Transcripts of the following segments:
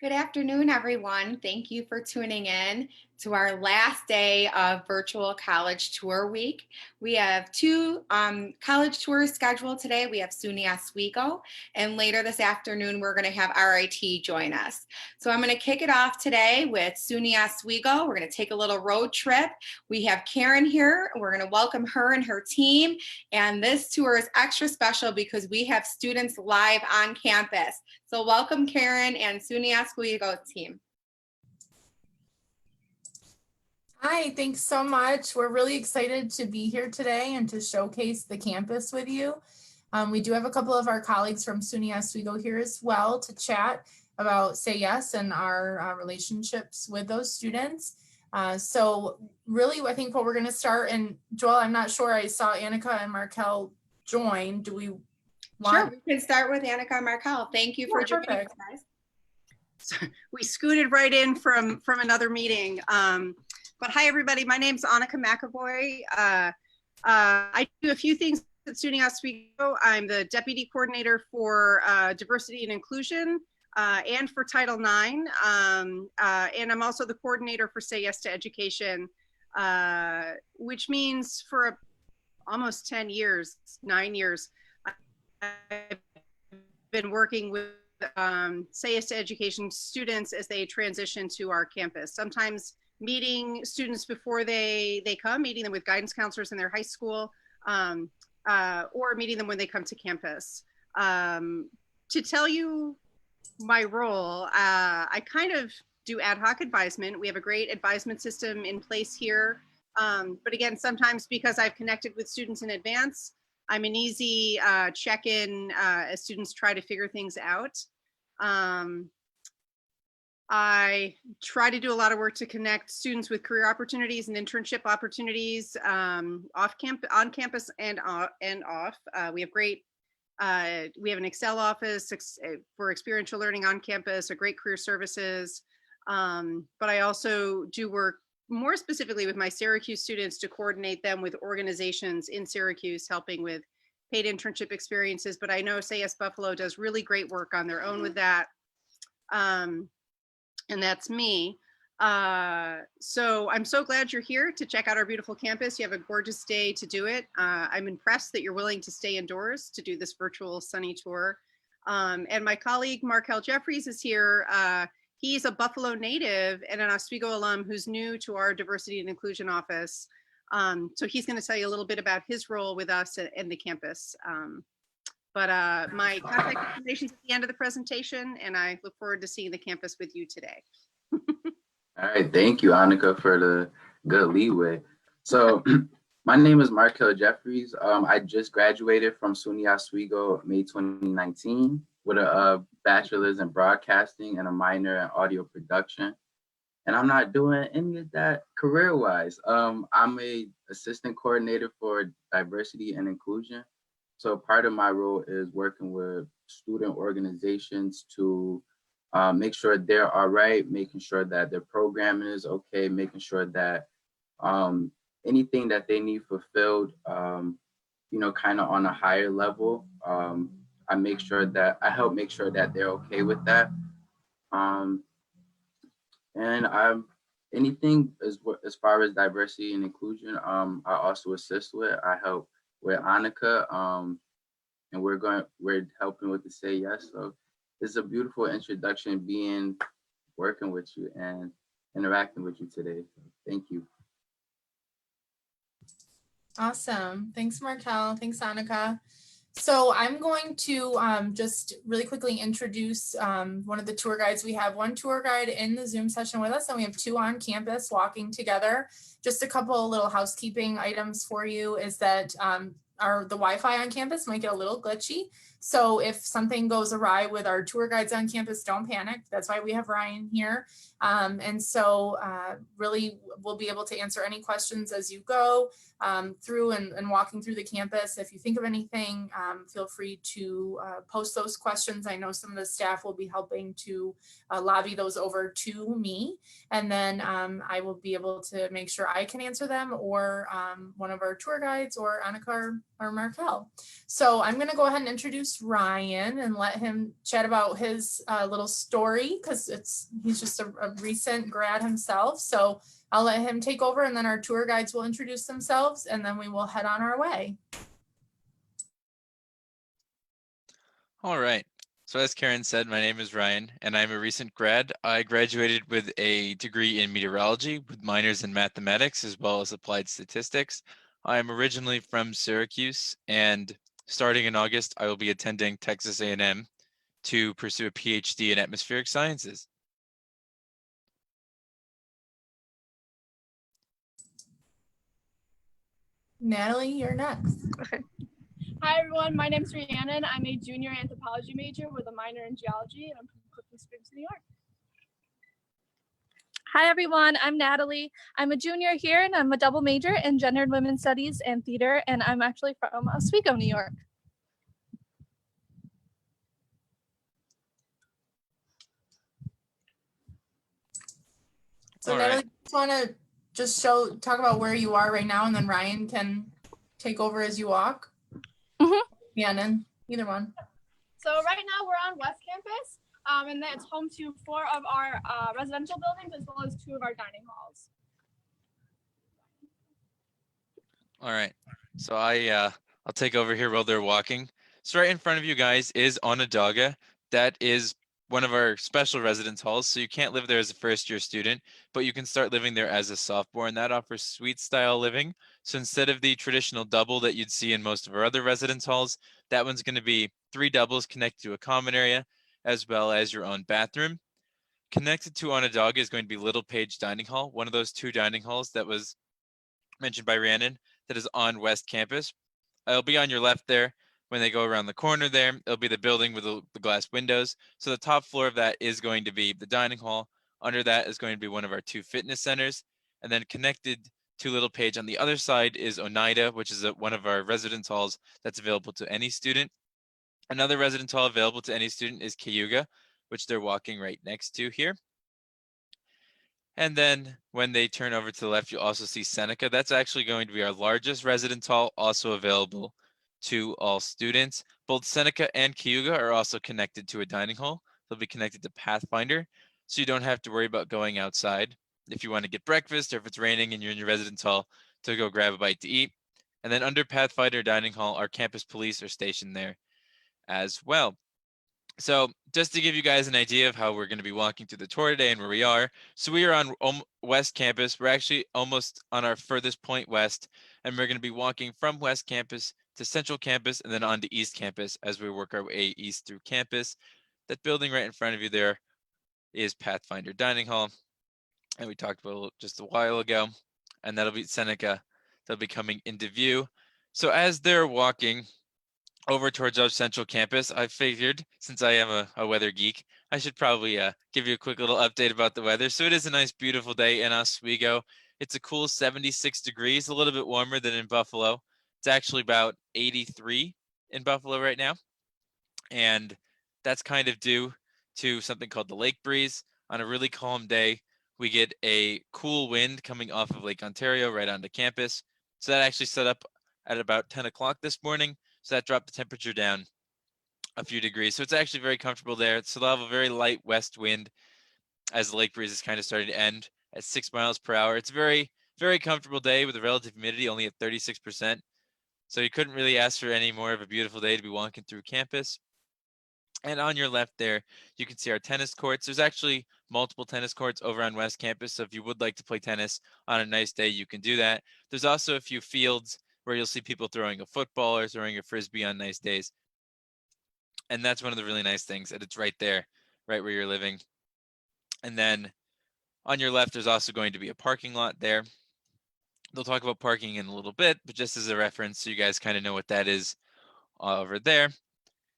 Good afternoon, everyone. Thank you for tuning in to our last day of virtual college tour week. We have two college tours scheduled today. We have SUNY Oswego, and later this afternoon, we're going to have RIT join us. So I'm going to kick it off today with SUNY Oswego. We're going to take a little road trip. We have Karen here. We're going to welcome her and her team. And this tour is extra special because we have students live on campus. So welcome, Karen and SUNY Oswego team. Hi, thanks so much. We're really excited to be here today and to showcase the campus with you. We do have a couple of our colleagues from SUNY Oswego here as well to chat about Say Yes and our relationships with those students. So really, I think what we're going to start, and Joel, I'm not sure, I saw Annika and Markel join. Do we want? Sure, we can start with Annika and Markel. Thank you for joining us, guys. So we scooted right in from another meeting. But hi, everybody. My name's Annika McAvoy. I do a few things at SUNY Oswego. I'm the Deputy Coordinator for Diversity and Inclusion and for Title IX. And I'm also the Coordinator for Say Yes to Education, which means for almost 10 years, 9 years, I've been working with Say Yes to Education students as they transition to our campus. Sometimes meeting students before they come, meeting them with guidance counselors in their high school, or meeting them when they come to campus. To tell you my role, I kind of do ad hoc advisement. We have a great advisement system in place here. But again, sometimes because I've connected with students in advance, I'm an easy check-in as students try to figure things out. I try to do a lot of work to connect students with career opportunities and internship opportunities on campus and off. We have great, we have an Excel office for experiential learning on campus, a great career services. But I also do work more specifically with my Syracuse students to coordinate them with organizations in Syracuse, helping with paid internship experiences. But I know Say Yes Buffalo does really great work on their own with that. And that's me. So I'm so glad you're here to check out our beautiful campus. You have a gorgeous day to do it. I'm impressed that you're willing to stay indoors to do this virtual sunny tour. And my colleague, Markel Jeffries, is here. He's a Buffalo native and an Oswego alum who's new to our diversity and inclusion office. So he's going to tell you a little bit about his role with us and the campus. But my contact information is at the end of the presentation, and I look forward to seeing the campus with you today. All right, thank you, Annika, for the good leeway. So my name is Markel Jeffries. I just graduated from SUNY Oswego May 2019 with a bachelor's in broadcasting and a minor in audio production. And I'm not doing any of that career-wise. I'm a assistant coordinator for diversity and inclusion. So part of my role is working with student organizations to make sure they're all right, making sure that their programming is okay, making sure that anything that they need fulfilled, kind of on a higher level, I help make sure that they're okay with that. And anything as far as diversity and inclusion, I also assist with. I help with Annika, and we're helping with the Say Yes. So it's a beautiful introduction working with you and interacting with you today. So thank you. Awesome. Thanks, Markel. Thanks, Annika. So I'm going to just really quickly introduce one of the tour guides. We have one tour guide in the Zoom session with us, and we have two on campus walking together. Just a couple of little housekeeping items for you is that the Wi-Fi on campus might get a little glitchy. So if something goes awry with our tour guides on campus, don't panic. That's why we have Ryan here. And so really we'll be able to answer any questions as you go through and walking through the campus. If you think of anything, feel free to post those questions. I know some of the staff will be helping to lobby those over to me. And then I will be able to make sure I can answer them, or one of our tour guides, or Annika or Markel. So I'm going to go ahead and introduce introduce Ryan and let him chat about his little story, because he's just a recent grad himself. So I'll let him take over, and then our tour guides will introduce themselves, and then we will head on our way. All right. So as Karen said, my name is Ryan, and I'm a recent grad. I graduated with a degree in meteorology with minors in mathematics as well as applied statistics. I'm originally from Syracuse, and starting in August, I will be attending Texas A&M to pursue a PhD in atmospheric sciences. Natalie, you're next. Okay. Hi everyone, my name is Rhiannon. I'm a junior anthropology major with a minor in geology, and I'm from Clifton Springs, New York. Hi everyone, I'm Natalie. I'm a junior here and I'm a double major in gender and women's studies and theater, and I'm actually from Oswego, New York. So All Natalie, right. just want to just talk about where you are right now, and then Ryan can take over as you walk. Rhiannon, either one. So right now we're on West Campus, and that's home to 4 of our residential buildings as well as 2 of our dining halls. All right. So I'll take over here while they're walking. So right in front of you guys is Onondaga. That is one of our special residence halls. So you can't live there as a first-year student, but you can start living there as a sophomore, and that offers suite style living. So instead of the traditional double that you'd see in most of our other residence halls, that one's going to be 3 doubles connected to a common area as well as your own bathroom. Connected to Onondaga is going to be Little Page Dining Hall, one of those 2 dining halls that was mentioned by Rhiannon that is on West Campus. It'll be on your left there. When they go around the corner there, it'll be the building with the glass windows. So the top floor of that is going to be the dining hall. Under that is going to be one of our 2 fitness centers. And then connected to Little Page on the other side is Oneida, which is one of our residence halls that's available to any student. Another residence hall available to any student is Cayuga, which they're walking right next to here. And then when they turn over to the left, you'll also see Seneca. That's actually going to be our largest residence hall, also available to all students. Both Seneca and Cayuga are also connected to a dining hall. They'll be connected to Pathfinder, so you don't have to worry about going outside if you want to get breakfast or if it's raining and you're in your residence hall to go grab a bite to eat. And then under Pathfinder Dining Hall, our campus police are stationed there as well. So just to give you guys an idea of how we're going to be walking through the tour today and where we are. So we are on West Campus. We're actually almost on our furthest point west, and we're going to be walking from West Campus to Central Campus and then on to East Campus as we work our way east through campus. That building right in front of you there is Pathfinder Dining Hall, and we talked about just a while ago, and that'll be Seneca. They'll be coming into view. So as they're walking over towards our Central Campus, I figured, since I am a weather geek, I should probably give you a quick little update about the weather. So it is a nice, beautiful day in Oswego. It's a cool 76 degrees, a little bit warmer than in Buffalo. It's actually about 83 in Buffalo right now. And that's kind of due to something called the lake breeze. On a really calm day, we get a cool wind coming off of Lake Ontario right onto campus. So that actually set up at about 10 o'clock this morning. So that dropped the temperature down a few degrees. So it's actually very comfortable there. So they'll have a very light west wind as the lake breeze is kind of starting to end at 6 miles per hour. It's a very, very comfortable day with the relative humidity only at 36%. So you couldn't really ask for any more of a beautiful day to be walking through campus. And on your left there, you can see our tennis courts. There's actually multiple tennis courts over on West Campus. So if you would like to play tennis on a nice day, you can do that. There's also a few fields where you'll see people throwing a football or throwing a frisbee on nice days. And that's one of the really nice things, that it's right there, right where you're living. And then on your left, there's also going to be a parking lot there. They'll talk about parking in a little bit, but just as a reference, so you guys kind of know what that is over there.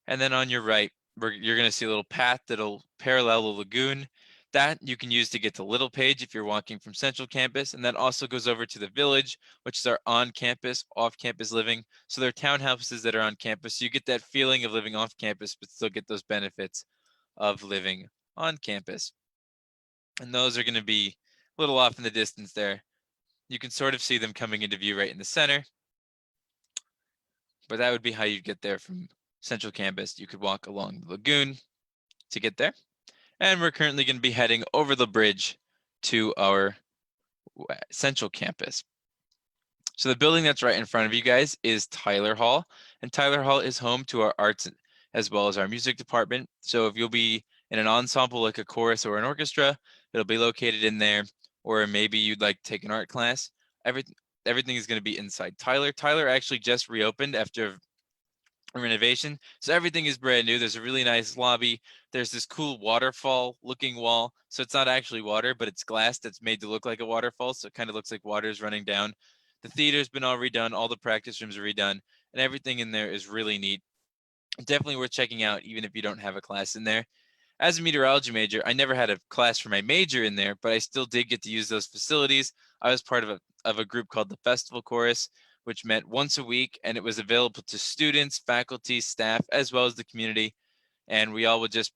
And then on your right, you're going to see a little path that'll parallel the lagoon. That you can use to get to Little Page if you're walking from Central Campus, and that also goes over to the Village, which is our on-campus, off-campus living. So they're townhouses that are on campus. So you get that feeling of living off campus, but still get those benefits of living on campus. And those are going to be a little off in the distance there. You can sort of see them coming into view right in the center. But that would be how you get there from Central Campus. You could walk along the lagoon to get there. And we're currently going to be heading over the bridge to our Central Campus. So the building that's right in front of you guys is Tyler Hall, and Tyler Hall is home to our arts as well as our music department. So if you'll be in an ensemble like a chorus or an orchestra, it'll be located in there, or maybe you'd like to take an art class. Everything is going to be inside Tyler. Tyler actually just reopened after a renovation, so everything is brand new. There's a really nice lobby. There's this cool waterfall looking wall, so it's not actually water, but it's glass that's made to look like a waterfall, so it kind of looks like water is running down. The theater's been all redone, all the practice rooms are redone, and everything in there is really neat. Definitely worth checking out, even if you don't have a class in there. As a meteorology major, I never had a class for my major in there, but I still did get to use those facilities. I was part of a group called the Festival Chorus, which met once a week, and it was available to students, faculty, staff, as well as the community. And we all would just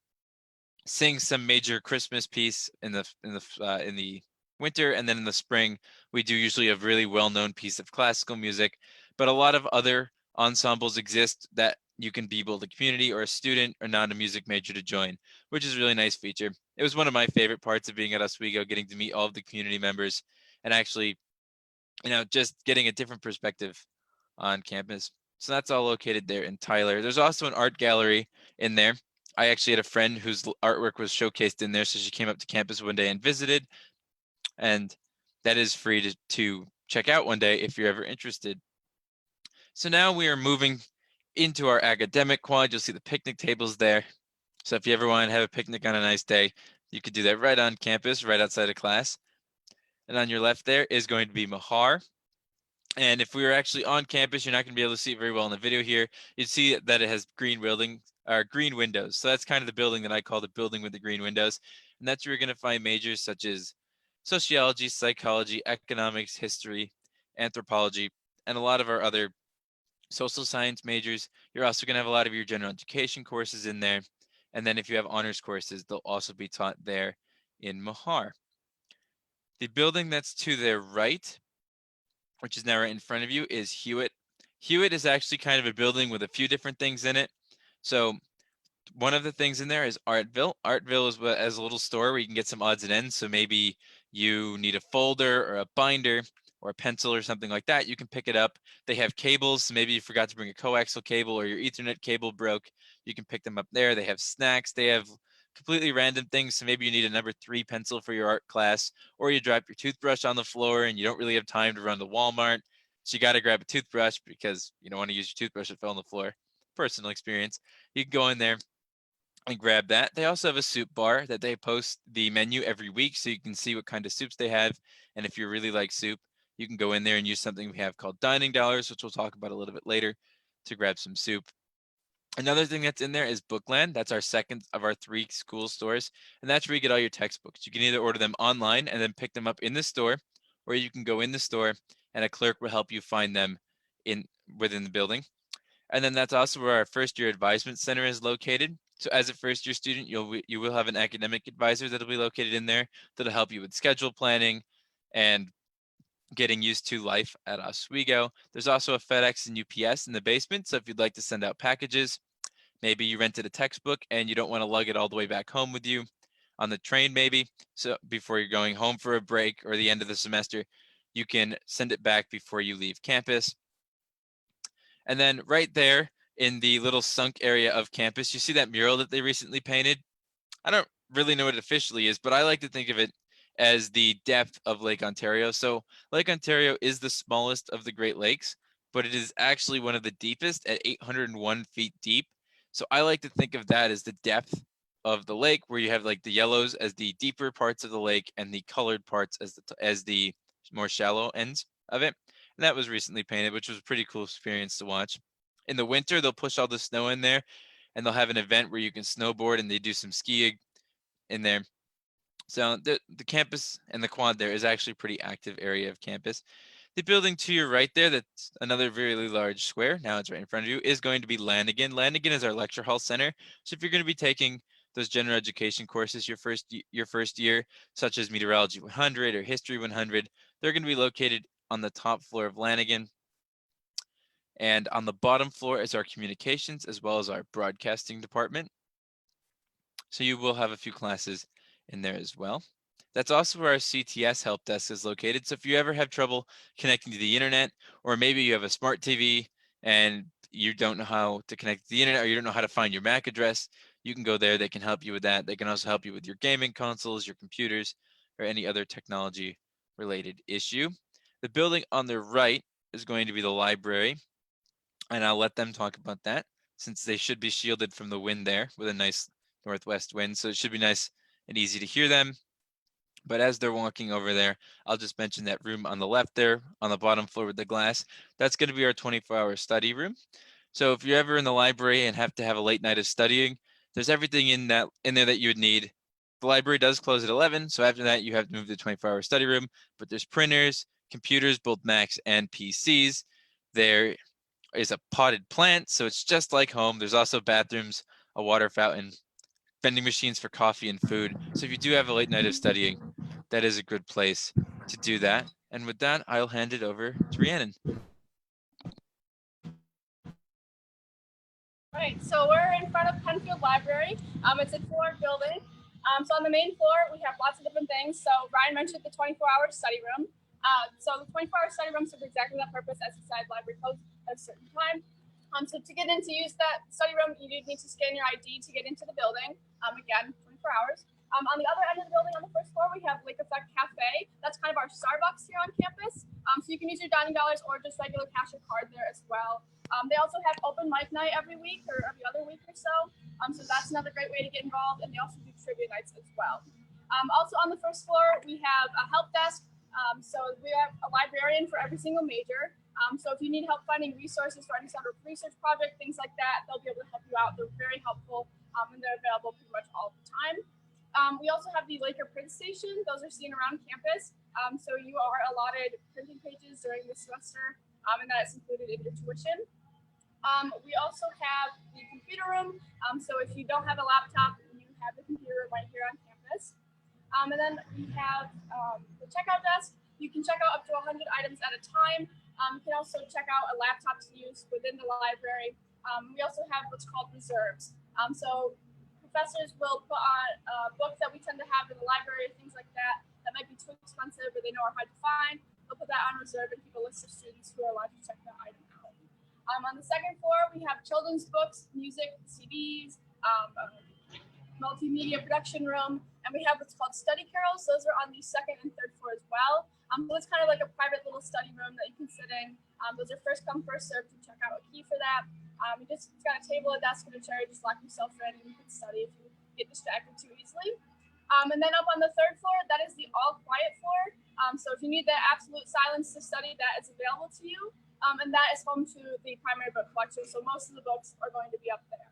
sing some major Christmas piece in the winter, and then in the spring we do usually a really well-known piece of classical music. But a lot of other ensembles exist that you can be both a community or a student or not a music major to join, which is a really nice feature. It was one of my favorite parts of being at Oswego, getting to meet all of the community members and actually, just getting a different perspective on campus. So that's all located there in Tyler. There's also an art gallery in there. I actually had a friend whose artwork was showcased in there, so she came up to campus one day and visited, and that is free to check out one day if you're ever interested. So now we are moving into our academic quad. You'll see the picnic tables there. So if you ever want to have a picnic on a nice day, you could do that right on campus, right outside of class. And on your left there is going to be Mahar. And if we were actually on campus, you're not going to be able to see it very well in the video here. You'd see that it has green windows. So that's kind of the building that I call the building with the green windows. And that's where you're going to find majors such as sociology, psychology, economics, history, anthropology, and a lot of our other social science majors. You're also going to have a lot of your general education courses in there. And then if you have honors courses, they'll also be taught there in Mahar. The building that's to their right, which is now right in front of you, is Hewitt. Hewitt is actually kind of a building with a few different things in it. So one of the things in there is Artville. Artville is as a little store where you can get some odds and ends. So maybe you need a folder or a binder or a pencil or something like that. You can pick it up. They have cables. So maybe you forgot to bring a coaxial cable or your Ethernet cable broke. You can pick them up there. They have snacks. They have completely random things. So maybe you need a number 3 pencil for your art class, or you drop your toothbrush on the floor and you don't really have time to run to Walmart. So you got to grab a toothbrush because you don't want to use your toothbrush that fell on the floor. Personal experience. You can go in there and grab that. They also have a soup bar that they post the menu every week so you can see what kind of soups they have. And if you really like soup, you can go in there and use something we have called dining dollars, which we'll talk about a little bit later, to grab some soup. Another thing that's in there is Bookland. That's our second of our 3 school stores. And that's where you get all your textbooks. You can either order them online and then pick them up in the store, or you can go in the store and a clerk will help you find them within the building. And then that's also where our first year advisement center is located. So as a first year student, you will have an academic advisor that'll be located in there that'll help you with schedule planning and getting used to life at Oswego. There's also a FedEx and UPS in the basement. So if you'd like to send out packages, maybe you rented a textbook and you don't want to lug it all the way back home with you on the train maybe. So before you're going home for a break or the end of the semester, you can send it back before you leave campus. And then right there in the little sunk area of campus, you see that mural that they recently painted? I don't really know what it officially is, but I like to think of it as the depth of Lake Ontario. So Lake Ontario is the smallest of the Great Lakes, but it is actually one of the deepest at 801 feet deep. So I like to think of that as the depth of the lake, where you have like the yellows as the deeper parts of the lake and the colored parts as the more shallow ends of it. And that was recently painted, which was a pretty cool experience to watch. In the winter, they'll push all the snow in there and they'll have an event where you can snowboard and they do some skiing in there. So the campus and the quad there is actually a pretty active area of campus. The building to your right there, that's another very large square, now it's right in front of you, is going to be Lanigan. Lanigan is our lecture hall center. So if you're going to be taking those general education courses your first year, such as Meteorology 100 or History 100, they're going to be located on the top floor of Lanigan. And on the bottom floor is our communications as well as our broadcasting department. So you will have a few classes in there as well. That's also where our CTS help desk is located. So if you ever have trouble connecting to the internet, or maybe you have a smart TV and you don't know how to connect to the internet, or you don't know how to find your MAC address, you can go there. They can help you with that. They can also help you with your gaming consoles, your computers, or any other technology related issue. The building on the right is going to be the library, and I'll let them talk about that since they should be shielded from the wind there with a nice northwest wind. So it should be nice and easy to hear them. But as they're walking over there, I'll just mention that room on the left there on the bottom floor with the glass. That's going to be our 24-hour study room. So if you're ever in the library and have to have a late night of studying, there's everything in there that you would need. The library does close at 11, so after that you have to move to the 24-hour study room, but there's printers, computers, both Macs and PCs. There is a potted plant, so it's just like home. There's also bathrooms, a water fountain, vending machines for coffee and food. So if you do have a late night of studying, that is a good place to do that. And with that, I'll hand it over to Rhiannon. All right, so we're in front of Penfield Library. It's a 4 building. So on the main floor, we have lots of different things. So Ryan mentioned the 24-hour study room. So the 24-hour study room serves exactly that purpose, as he said, library closed at a certain time. So to get in to use that study room, you need to scan your ID to get into the building. Again, 24 hours. On the other end of the building, on the first floor, we have Lake Effect Cafe. That's kind of our Starbucks here on campus. So you can use your dining dollars or just regular cash or card there as well. They also have open mic night every week or every other week or so. So that's another great way to get involved. And they also do trivia nights as well. Also on the first floor, we have a help desk. So we have a librarian for every single major. So if you need help finding resources for any sort of research project, things like that, they'll be able to help you out. They're very helpful and they're available pretty much all the time. We also have the Laker print station. Those are seen around campus. So you are allotted printing pages during the semester and that is included in your tuition. We also have the computer room. So if you don't have a laptop, you have the computer right here on campus. And then we have the checkout desk. You can check out up to 100 items at a time. You can also check out a laptop to use within the library. We also have what's called reserves. So professors will put on books that we tend to have in the library, things like that, that might be too expensive or they know are hard to find. They'll put that on reserve and keep a list of students who are allowed to check that item out. On the second floor, we have children's books, music, CDs, multimedia production room, and we have what's called study carrels. Those are on the second and third floor as well. So it's kind of like a private little study room that you can sit in. Those are first come, first served. To check out a key for that. You just got a table, a desk, and a chair. You just lock yourself in and you can study if you get distracted too easily. And then up on the third floor, that is the all quiet floor. So if you need that absolute silence to study, that is available to you. And that is home to the primary book collection. So most of the books are going to be up there.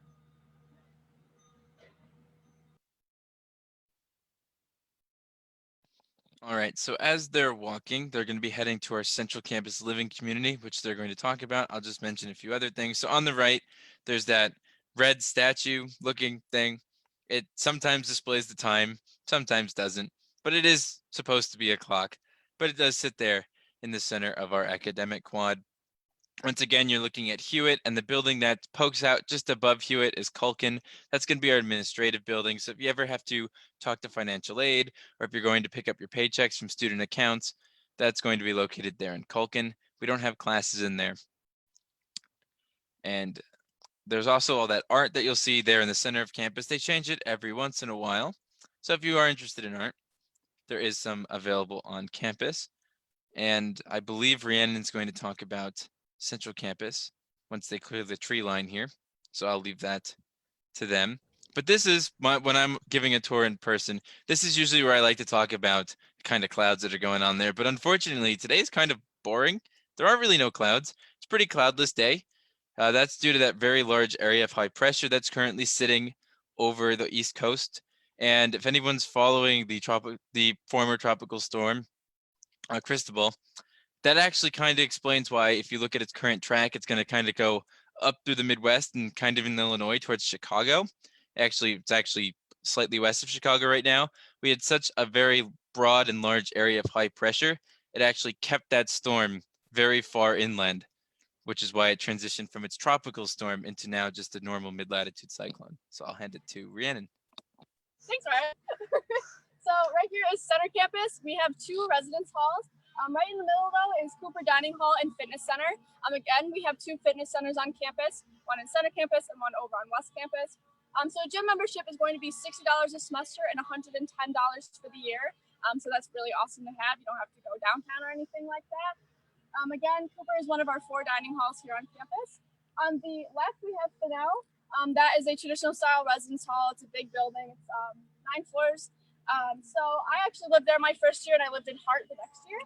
All right, so as they're walking, they're going to be heading to our central campus living community, which they're going to talk about. I'll just mention a few other things. So on the right, there's that red statue looking thing. It sometimes displays the time, sometimes doesn't, but it is supposed to be a clock, but it does sit there in the center of our academic quad. Once again, you're looking at Hewitt, and the building that pokes out just above Hewitt is Culkin. That's going to be our administrative building. So if you ever have to talk to financial aid, or if you're going to pick up your paychecks from student accounts, that's going to be located there in Culkin. We don't have classes in there. And there's also all that art that you'll see there in the center of campus. They change it every once in a while. So if you are interested in art, there is some available on campus. And I believe Rhiannon's going to talk about Central Campus once they clear the tree line here. So I'll leave that to them. But this is when I'm giving a tour in person, this is usually where I like to talk about the kind of clouds that are going on there. But unfortunately, today is kind of boring. There are really no clouds. It's a pretty cloudless day. That's due to that very large area of high pressure that's currently sitting over the East Coast. And if anyone's following the former tropical storm, Cristobal, that actually kind of explains why, if you look at its current track, it's going to kind of go up through the Midwest and kind of in Illinois towards Chicago. It's actually slightly west of Chicago right now. We had such a very broad and large area of high pressure. It actually kept that storm very far inland. which is why it transitioned from its tropical storm into now just a normal mid-latitude cyclone. So I'll hand it to Rhiannon. Thanks, Ryan. So right here is Center Campus. We have 2 residence halls. Right in the middle, though, is Cooper Dining Hall and Fitness Center. Again, we have 2 fitness centers on campus, one in Center Campus and one over on West Campus. So a gym membership is going to be $60 a semester and $110 for the year. So that's really awesome to have. You don't have to go downtown or anything like that. Again, Cooper is one of our 4 dining halls here on campus. On the left, we have Fennell. That is a traditional style residence hall. It's a big building. It's 9 floors. So I actually lived there my first year, and I lived in Hart the next year.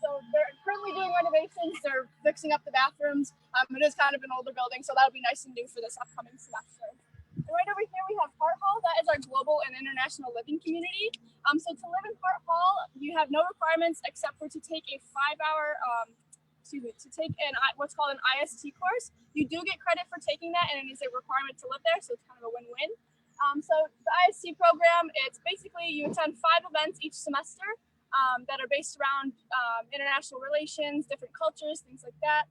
So they're currently doing renovations. They're fixing up the bathrooms. It is kind of an older building, so that'll be nice and new for this upcoming semester. And right over here, we have Hart Hall. That is our global and international living community. So to live in Hart Hall, you have no requirements except for to take a 5-hour, to take what's called an IST course. You do get credit for taking that, and it is a requirement to live there, so it's kind of a win-win. So the IST program, it's basically you attend 5 events each semester that are based around international relations, different cultures, things like that.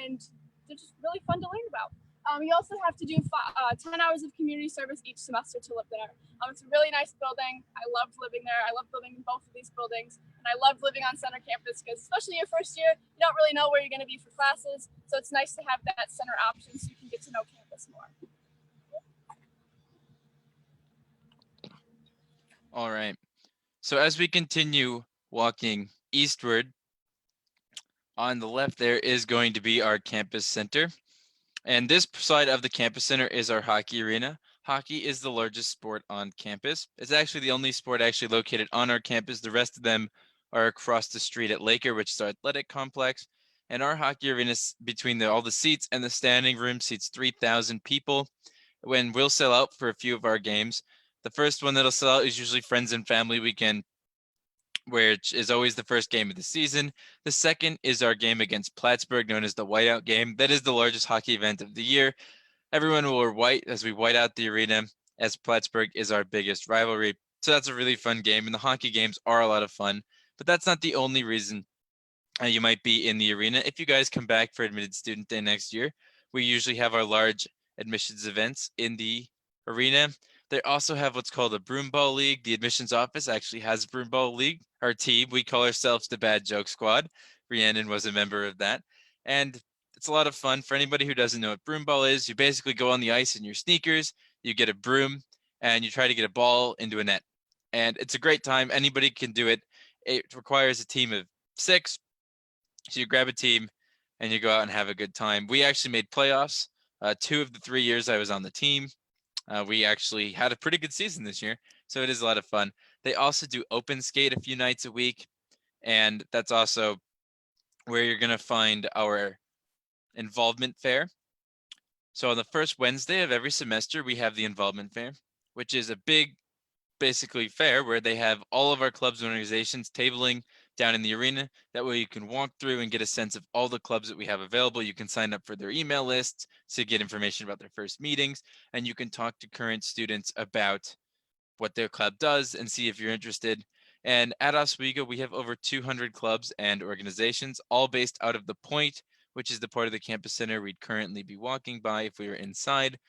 And they're just really fun to learn about. You also have to do 10 hours of community service each semester to live there. It's a really nice building. I loved living there. I loved living in both of these buildings. And I loved living on Center Campus because especially your first year, you don't really know where you're going to be for classes. So it's nice to have that center option so you can get to know campus more. All right. So as we continue walking eastward, on the left there is going to be our campus center. And this side of the campus center is our hockey arena. Hockey is the largest sport on campus. It's actually the only sport actually located on our campus. The rest of them are across the street at Laker, which is our athletic complex. And our hockey arena, between all the seats and the standing room, seats 3,000 people. When we'll sell out for a few of our games. The first one that'll sell out is usually Friends and Family Weekend, which is always the first game of the season. The second is our game against Plattsburgh, known as the Whiteout game. That is the largest hockey event of the year. Everyone will wear white as we white out the arena, as Plattsburgh is our biggest rivalry. So that's a really fun game, and the hockey games are a lot of fun. But that's not the only reason you might be in the arena. If you guys come back for Admitted Student Day next year, we usually have our large admissions events in the arena. They also have what's called a broomball league. The admissions office actually has a broomball league. Our team, we call ourselves the Bad Joke Squad. Rhiannon was a member of that. And it's a lot of fun. For anybody who doesn't know what broomball is, you basically go on the ice in your sneakers, you get a broom, and you try to get a ball into a net. And it's a great time. Anybody can do it. It requires a team of 6. So you grab a team and you go out and have a good time. We actually made playoffs 2 of the 3 years I was on the team. We actually had a pretty good season this year, so it is a lot of fun. They also do open skate a few nights a week, and that's also where you're going to find our involvement fair. So on the first Wednesday of every semester, we have the involvement fair, which is a big, basically fair where they have all of our clubs and organizations tabling down in the arena. That way you can walk through and get a sense of all the clubs that we have available. You can sign up for their email lists to get information about their first meetings, and you can talk to current students about what their club does and see if you're interested. And at Oswego, we have over 200 clubs and organizations, all based out of the Point, which is the part of the campus center we'd currently be walking by if we were inside.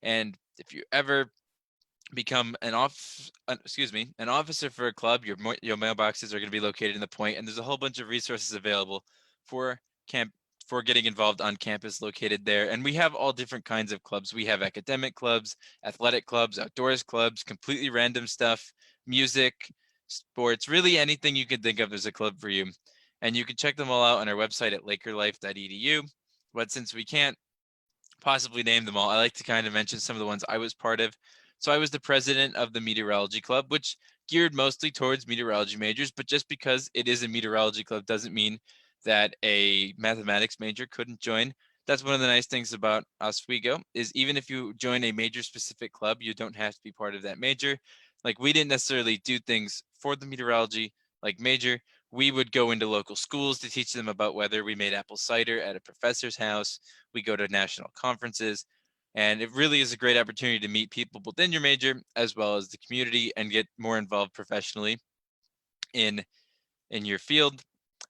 And if you ever become an officer for a club, your mailboxes are going to be located in the Point, and there's a whole bunch of resources available for getting involved on campus located there. And we have all different kinds of clubs. We have academic clubs, athletic clubs, outdoors clubs, completely random stuff, music, sports, really anything you can think of, there's a club for you. And you can check them all out on our website at lakerlife.edu. But since we can't possibly name them all, I like to kind of mention some of the ones I was part of. So I was the president of the meteorology club, which geared mostly towards meteorology majors, but just because it is a meteorology club doesn't mean that a mathematics major couldn't join. That's one of the nice things about Oswego is even if you join a major specific club, you don't have to be part of that major. Like we didn't necessarily do things for the meteorology like major. We would go into local schools to teach them about weather. We made apple cider at a professor's house. We go to national conferences. And it really is a great opportunity to meet people within your major as well as the community and get more involved professionally in your field.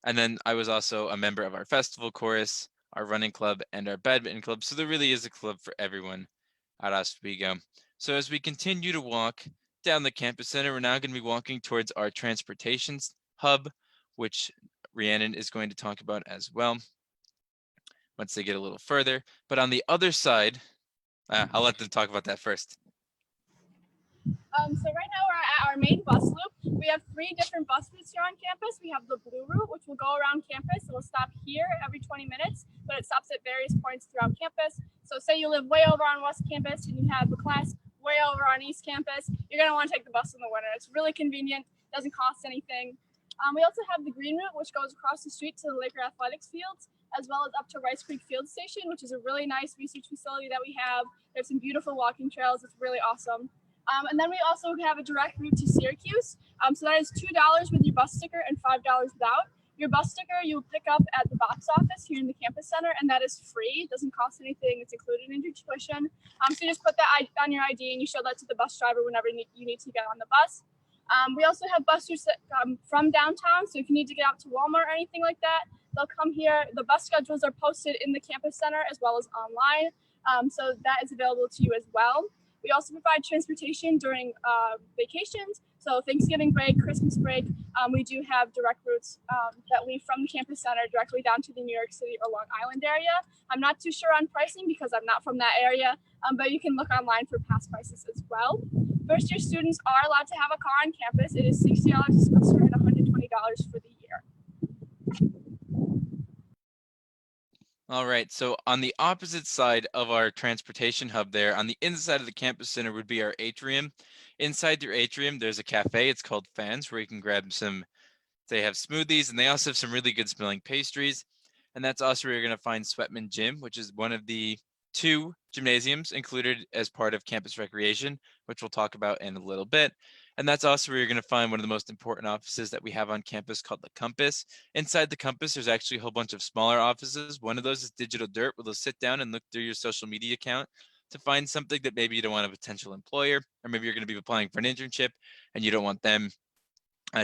And then I was also a member of our festival chorus. our running club, and our badminton club. So there really is a club for everyone at Oswego. So as we continue to walk down the campus center, we're now going to be walking towards our transportation hub, which Rhiannon is going to talk about as well once they get a little further. But on the other side, I'll let them talk about that first. So right now we're at our main bus loop. We have 3 different bus routes here on campus. We have the blue route, which will go around campus. It will stop here every 20 minutes, but it stops at various points throughout campus. So say you live way over on West Campus and you have a class way over on East Campus, you're gonna want to take the bus in the winter. It's really convenient, doesn't cost anything. We also have the green route, which goes across the street to the Laker Athletics fields, as well as up to Rice Creek Field Station, which is a really nice research facility that we have. There's some beautiful walking trails. It's really awesome. And then we also have a direct route to Syracuse. So that is $2 with your bus sticker and $5 without. Your bus sticker you'll pick up at the box office here in the campus center, and that is free. It doesn't cost anything. It's included in your tuition. So you just put that on your ID and you show that to the bus driver whenever you need to get on the bus. We also have bus routes that come from downtown. So if you need to get out to Walmart or anything like that, they'll come here. The bus schedules are posted in the campus center as well as online. So that is available to you as well. We also provide transportation during vacations. So Thanksgiving break, Christmas break, we do have direct routes that leave from the campus center directly down to the New York City or Long Island area. I'm not too sure on pricing because I'm not from that area, but you can look online for past prices as well. First year students are allowed to have a car on campus. It is $60 a semester and $120 for the year. All right, so on the opposite side of our transportation hub there, on the inside of the campus center would be our atrium. Inside your atrium, there's a cafe. It's called Fans, where you can grab some, they have smoothies, and they also have some really good smelling pastries. And that's also where you're going to find Sweatman Gym, which is one of the 2 gymnasiums included as part of campus recreation, which we'll talk about in a little bit. And that's also where you're going to find one of the most important offices that we have on campus called the Compass. Inside the Compass, there's actually a whole bunch of smaller offices. One of those is Digital Dirt, where they'll sit down and look through your social media account to find something that maybe you don't want a potential employer, or maybe you're going to be applying for an internship and you don't want them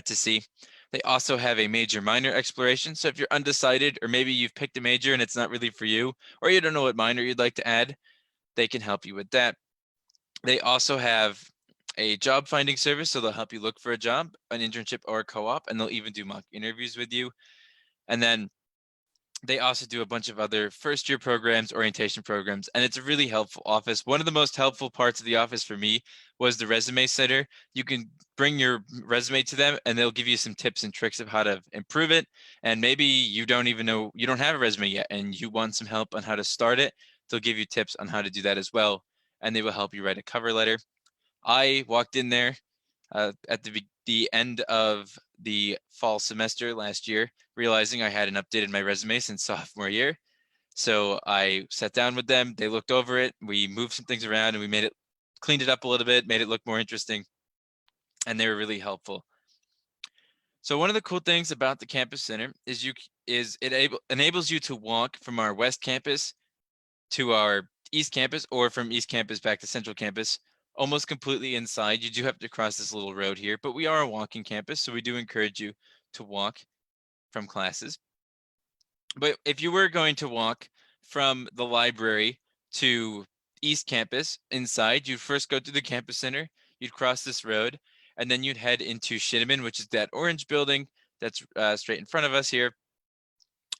to see. They also have a major minor exploration. So if you're undecided, or maybe you've picked a major and it's not really for you, or you don't know what minor you'd like to add, they can help you with that. They also have a job finding service, so they'll help you look for a job, an internship, or a co-op, and they'll even do mock interviews with you. And then they also do a bunch of other first year programs, orientation programs, and it's a really helpful office. One of the most helpful parts of the office for me was the resume center. You can bring your resume to them and they'll give you some tips and tricks of how to improve it. And maybe you don't even know, you don't have a resume yet and you want some help on how to start it. They'll give you tips on how to do that as well. And they will help you write a cover letter. I walked in there at the end of the fall semester last year, realizing I hadn't updated my resume since sophomore year. So I sat down with them, they looked over it, we moved some things around and we cleaned it up a little bit, made it look more interesting, and they were really helpful. So one of the cool things about the campus center is it enables you to walk from our west campus to our east campus, or from east campus back to central campus, almost completely inside. You do have to cross this little road here, but we are a walking campus, so we do encourage you to walk from classes. But if you were going to walk from the library to East Campus inside, you'd first go to the campus center, you'd cross this road, and then you'd head into Shinneman, which is that orange building that's straight in front of us here.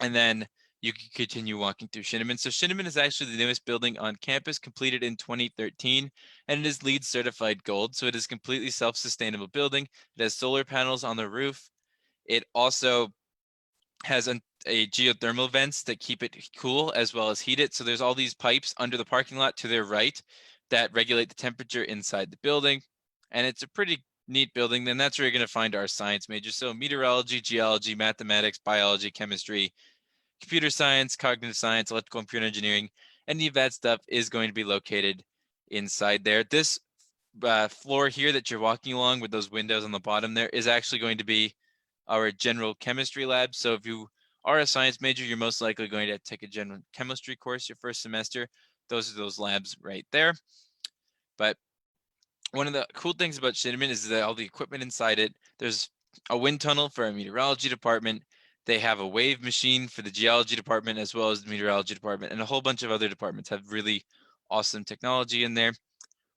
And then you can continue walking through Shinneman. So Shinneman is actually the newest building on campus, completed in 2013, and it is LEED certified gold. So it is a completely self-sustainable building. It has solar panels on the roof. It also has a geothermal vents that keep it cool as well as heat it. So there's all these pipes under the parking lot to their right that regulate the temperature inside the building. And it's a pretty neat building. Then that's where you're going to find our science majors. So meteorology, geology, mathematics, biology, chemistry, computer science, cognitive science, electrical and computer engineering, any of that stuff is going to be located inside there. This floor here that you're walking along with those windows on the bottom there is actually going to be our general chemistry lab. So if you are a science major, you're most likely going to take a general chemistry course your first semester. Those are those labs right there. But one of the cool things about Shinneman is that all the equipment inside it, there's a wind tunnel for our meteorology department. They have a wave machine for the geology department as well as the meteorology department, and a whole bunch of other departments have really awesome technology in there.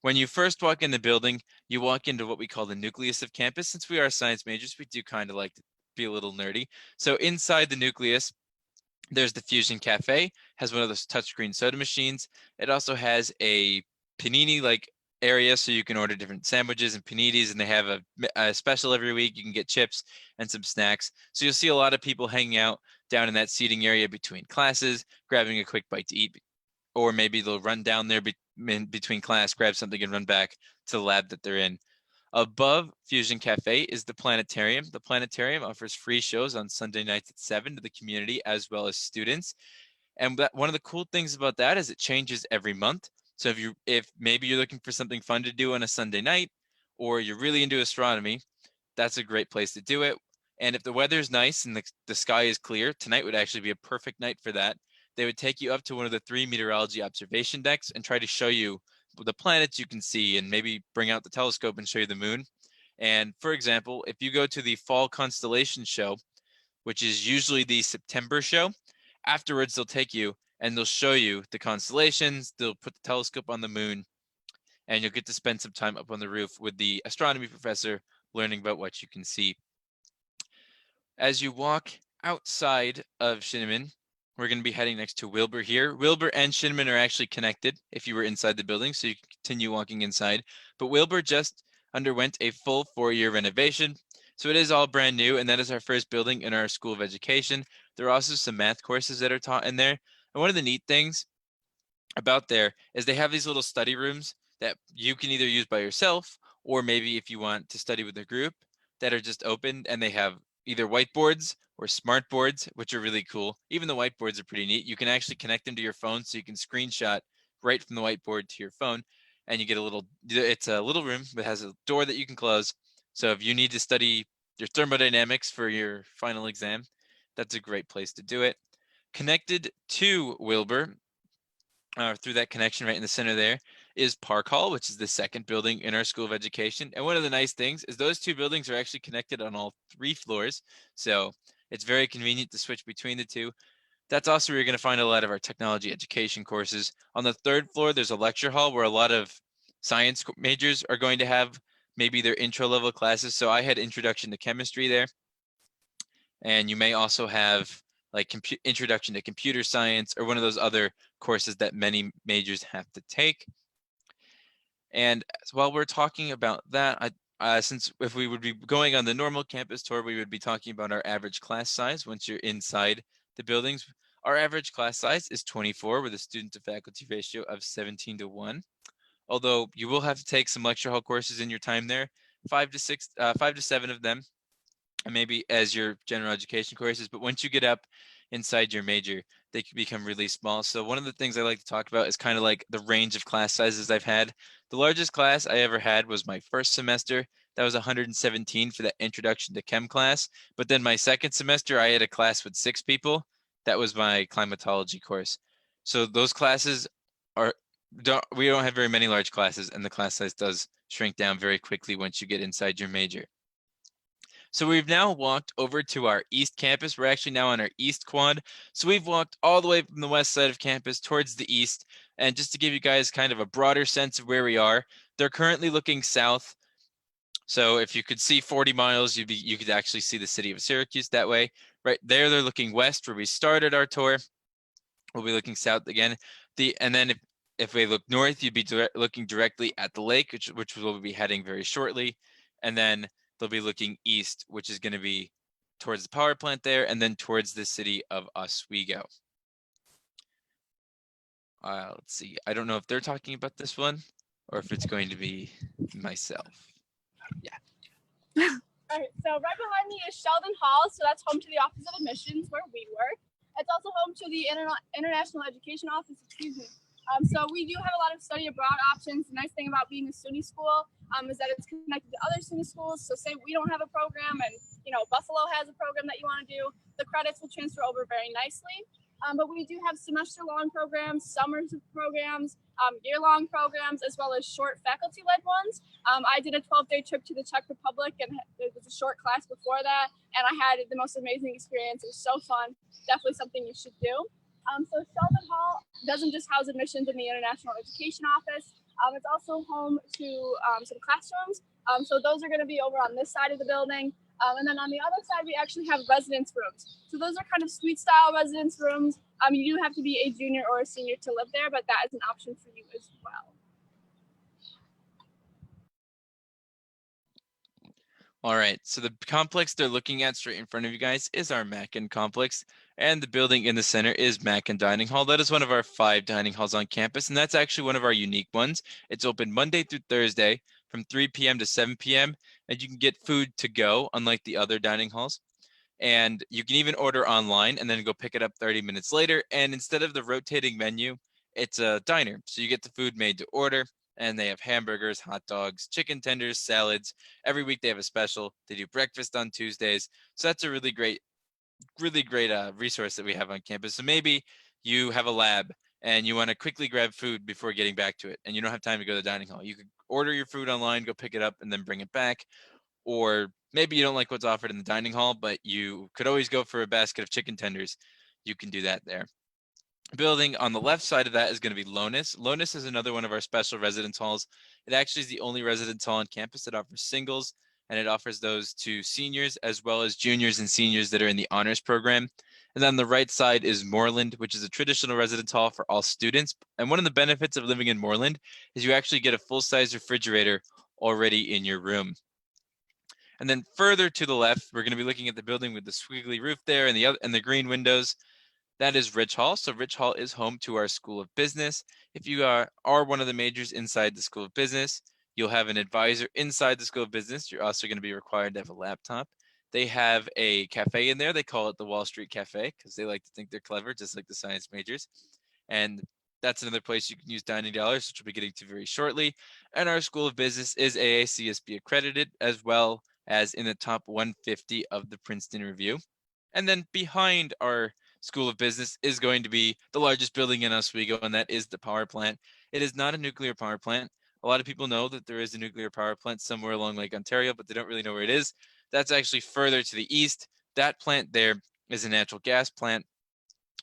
When you first walk in the building, you walk into what we call the nucleus of campus. Since we are science majors, we do kind of like to be a little nerdy. So inside the nucleus, there's the Fusion Cafe, has one of those touchscreen soda machines. It also has a panini like area so you can order different sandwiches and paninis, and they have a special every week. You can get chips and some snacks. So you'll see a lot of people hanging out down in that seating area between classes, grabbing a quick bite to eat, or maybe they'll run down there between class, grab something and run back to the lab that they're in. Above Fusion Cafe is the planetarium. The planetarium offers free shows on Sunday nights at 7 to the community as well as students. And one of the cool things about that is it changes every month. So if maybe you're looking for something fun to do on a Sunday night, or you're really into astronomy, that's a great place to do it. And if the weather's nice and the sky is clear, tonight would actually be a perfect night for that. They would take you up to one of the 3 meteorology observation decks and try to show you the planets you can see, and maybe bring out the telescope and show you the moon. And for example, if you go to the fall constellation show, which is usually the September show, afterwards they'll take you and they'll show you the constellations. They'll put the telescope on the moon, and you'll get to spend some time up on the roof with the astronomy professor learning about what you can see. As you walk outside of Shinneman, we're going to be heading next to Wilbur here. Wilbur and Shinneman are actually connected if you were inside the building, so you can continue walking inside. But Wilbur just underwent a full 4-year renovation, so it is all brand new, and that is our first building in our School of Education. There are also some math courses that are taught in there. And one of the neat things about there is they have these little study rooms that you can either use by yourself, or maybe if you want to study with a group, that are just open, and they have either whiteboards or smart boards, which are really cool. Even the whiteboards are pretty neat. You can actually connect them to your phone, so you can screenshot right from the whiteboard to your phone, and you get it's a little room that has a door that you can close. So if you need to study your thermodynamics for your final exam, that's a great place to do it. Connected to Wilbur, through that connection right in the center there, is Park Hall, which is the second building in our School of Education. And one of the nice things is those 2 buildings are actually connected on all 3 floors. So it's very convenient to switch between the 2. That's also where you're going to find a lot of our technology education courses. On the 3rd floor, there's a lecture hall where a lot of science majors are going to have maybe their intro level classes. So I had introduction to chemistry there. And you may also have like introduction to computer science, or one of those other courses that many majors have to take. And while we're talking about that, since if we would be going on the normal campus tour, we would be talking about our average class size once you're inside the buildings. Our average class size is 24 with a student to faculty ratio of 17:1. Although you will have to take some lecture hall courses in your time there, 5 to 7 of them, and maybe as your general education courses. But once you get up inside your major, they can become really small. So one of the things I like to talk about is kind of like the range of class sizes I've had. The largest class I ever had was my first semester. That was 117 for that introduction to chem class. But then my second semester, I had a class with 6 people. That was my climatology course. So those classes we don't have very many large classes, and the class size does shrink down very quickly once you get inside your major. So we've now walked over to our east campus. We're actually now on our east quad. So we've walked all the way from the west side of campus towards the east. And just to give you guys kind of a broader sense of where we are, they're currently looking south. So if you could see 40 miles, you could actually see the city of Syracuse that way. Right there, they're looking west where we started our tour. We'll be looking south again. And then if we look north, you'd be looking directly at the lake, which we'll be heading very shortly. And then they'll be looking east, which is going to be towards the power plant there, and then towards the city of Oswego. Let's see. I don't know if they're talking about this one or if it's going to be myself. Yeah. All right, so right behind me is Sheldon Hall. So that's home to the Office of Admissions where we work. It's also home to the International Education Office, excuse me. So we do have a lot of study abroad options. The nice thing about being a SUNY school is that it's connected to other SUNY schools. So say we don't have a program and, Buffalo has a program that you want to do, the credits will transfer over very nicely. But we do have semester-long programs, summers programs, year-long programs as well as short faculty-led ones. I did a 12-day trip to the Czech Republic, and it was a short class before that, and I had the most amazing experience. It was so fun. Definitely something you should do. So Sheldon Hall doesn't just house admissions in the International Education Office. It's also home to some classrooms. So those are going to be over on this side of the building. And then on the other side, we actually have residence rooms. So those are kind of suite style residence rooms. You do have to be a junior or a senior to live there, but that is an option for you as well. All right, so the complex they're looking at straight in front of you guys is our Mackin complex, and the building in the center is Mackin Dining Hall. That is one of our 5 dining halls on campus, and that's actually one of our unique ones. It's open Monday through Thursday from 3 p.m. to 7 p.m., and you can get food to go, unlike the other dining halls. And you can even order online and then go pick it up 30 minutes later. And instead of the rotating menu, it's a diner. So you get the food made to order, and they have hamburgers, hot dogs, chicken tenders, salads. Every week they have a special. They do breakfast on Tuesdays. So that's a really great resource that we have on campus. So maybe you have a lab and you want to quickly grab food before getting back to it, and you don't have time to go to the dining hall. You could order your food online, go pick it up, and then bring it back. Or maybe you don't like what's offered in the dining hall, but you could always go for a basket of chicken tenders. You can do that there. Building on the left side of that is going to be Lonis. Lonis is another one of our special residence halls. It actually is the only residence hall on campus that offers singles, and it offers those to seniors as well as juniors and seniors that are in the honors program. And on the right side is Moreland, which is a traditional residence hall for all students. And one of the benefits of living in Moreland is you actually get a full-size refrigerator already in your room. And then further to the left, we're going to be looking at the building with the squiggly roof there and the green windows. That is Rich Hall. So Rich Hall is home to our School of Business. If you are one of the majors inside the School of Business, you'll have an advisor inside the School of Business. You're also going to be required to have a laptop. They have a cafe in there. They call it the Wall Street Cafe because they like to think they're clever, just like the science majors. And that's another place you can use dining dollars, which we'll be getting to very shortly. And our School of Business is AACSB accredited, as well as in the top 150 of the Princeton Review. And then behind our School of Business is going to be the largest building in Oswego, and that is the power plant. It is not a nuclear power plant. A lot of people know that there is a nuclear power plant somewhere along Lake Ontario, but they don't really know where it is. That's actually further to the east. That plant there is a natural gas plant.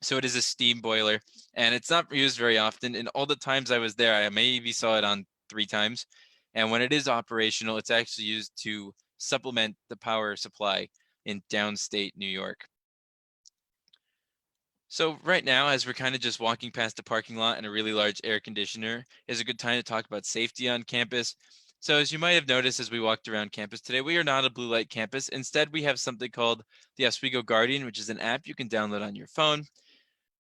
So it is a steam boiler, and it's not used very often. And all the times I was there, I maybe saw it on 3 times. And when it is operational, it's actually used to supplement the power supply in downstate New York. So right now, as we're kind of just walking past the parking lot and a really large air conditioner, is a good time to talk about safety on campus. So as you might have noticed as we walked around campus today, we are not a blue light campus. Instead, we have something called the Oswego Guardian, which is an app you can download on your phone.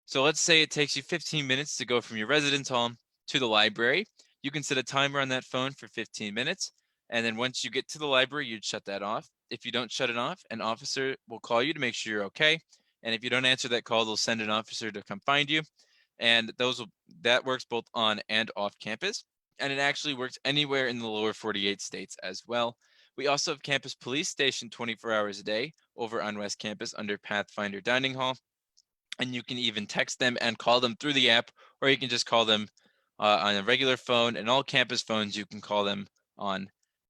So let's say it takes you 15 minutes to go from your residence hall to the library. You can set a timer on that phone for 15 minutes. And then once you get to the library, you'd shut that off. If you don't shut it off, an officer will call you to make sure you're okay. And if you don't answer that call, they'll send an officer to come find you. And that works both on and off campus. And it actually works anywhere in the lower 48 states as well. We also have campus police stationed 24 hours a day over on West Campus under Pathfinder Dining Hall. And you can even text them and call them through the app, or you can just call them on a regular phone. And all campus phones you can call them on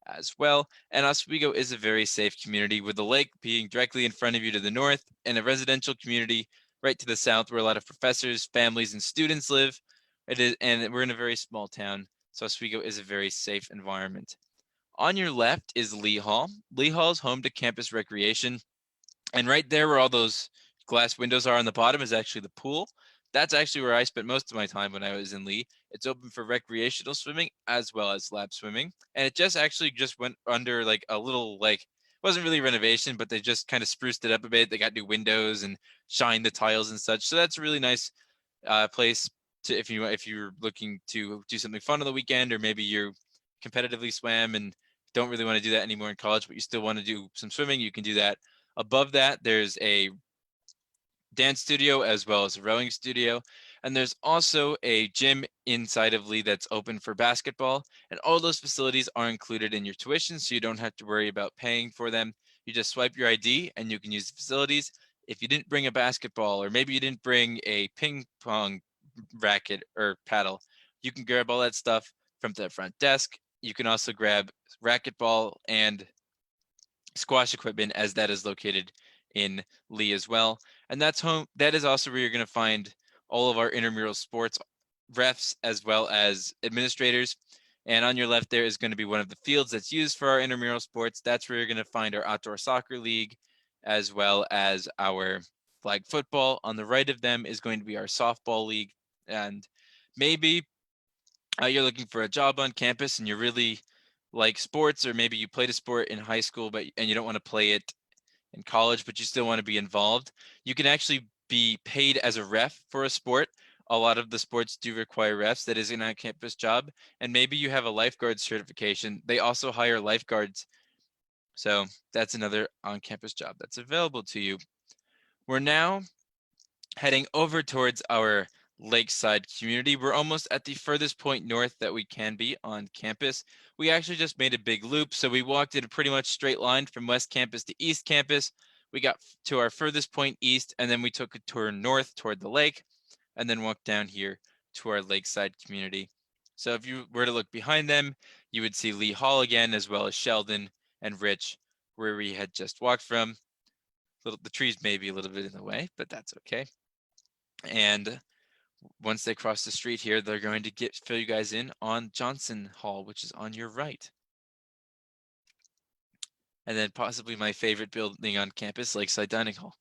as well. And Oswego is a very safe community, with the lake being directly in front of you to the north, and a residential community right to the south where a lot of professors, families, and students live. And we're in a very small town, so Oswego is a very safe environment. On your left is Lee Hall. Lee Hall is home to campus recreation. And right there where all those glass windows are on the bottom is actually the pool. That's actually where I spent most of my time when I was in Lee. It's open for recreational swimming as well as lap swimming. And it just went under like a little, like, it wasn't really renovation, but they just kind of spruced it up a bit. They got new windows and shined the tiles and such. So that's a really nice place to, if you're looking to do something fun on the weekend, or maybe you competitively swam and don't really want to do that anymore in college, but you still want to do some swimming, you can do that. Above that, there's a dance studio as well as a rowing studio. And there's also a gym inside of Lee that's open for basketball. And all those facilities are included in your tuition, so you don't have to worry about paying for them. You just swipe your ID and you can use the facilities. If you didn't bring a basketball, or maybe you didn't bring a ping pong racket or paddle, You can grab all that stuff from the front desk. You can also grab racquetball and squash equipment, as that is located in Lee as well. And that is also where you're going to find all of our intramural sports refs as well as administrators. And on your left there is going to be one of the fields that's used for our intramural sports. That's where you're going to find our outdoor soccer league as well as our flag football. On the right of them is going to be our softball league. And maybe you're looking for a job on campus and you really like sports, or maybe you played a sport in high school and you don't want to play it in college, but you still want to be involved. You can actually be paid as a ref for a sport. A lot of the sports do require refs. That is an on-campus job. And maybe you have a lifeguard certification. They also hire lifeguards. So that's another on-campus job that's available to you. We're now heading over towards our lakeside community. We're almost at the furthest point north that we can be on campus. We actually just made a big loop. So we walked in a pretty much straight line from West Campus to East Campus. We got to our furthest point east, and then we took a turn north toward the lake, and then walked down here to our lakeside community. So if you were to look behind them, you would see Lee Hall again, as well as Sheldon and Rich, where we had just walked from. The trees may be a little bit in the way, but that's okay. And once they cross the street here, they're going to fill you guys in on Johnson Hall, which is on your right. And then possibly my favorite building on campus, Lakeside Dining Hall.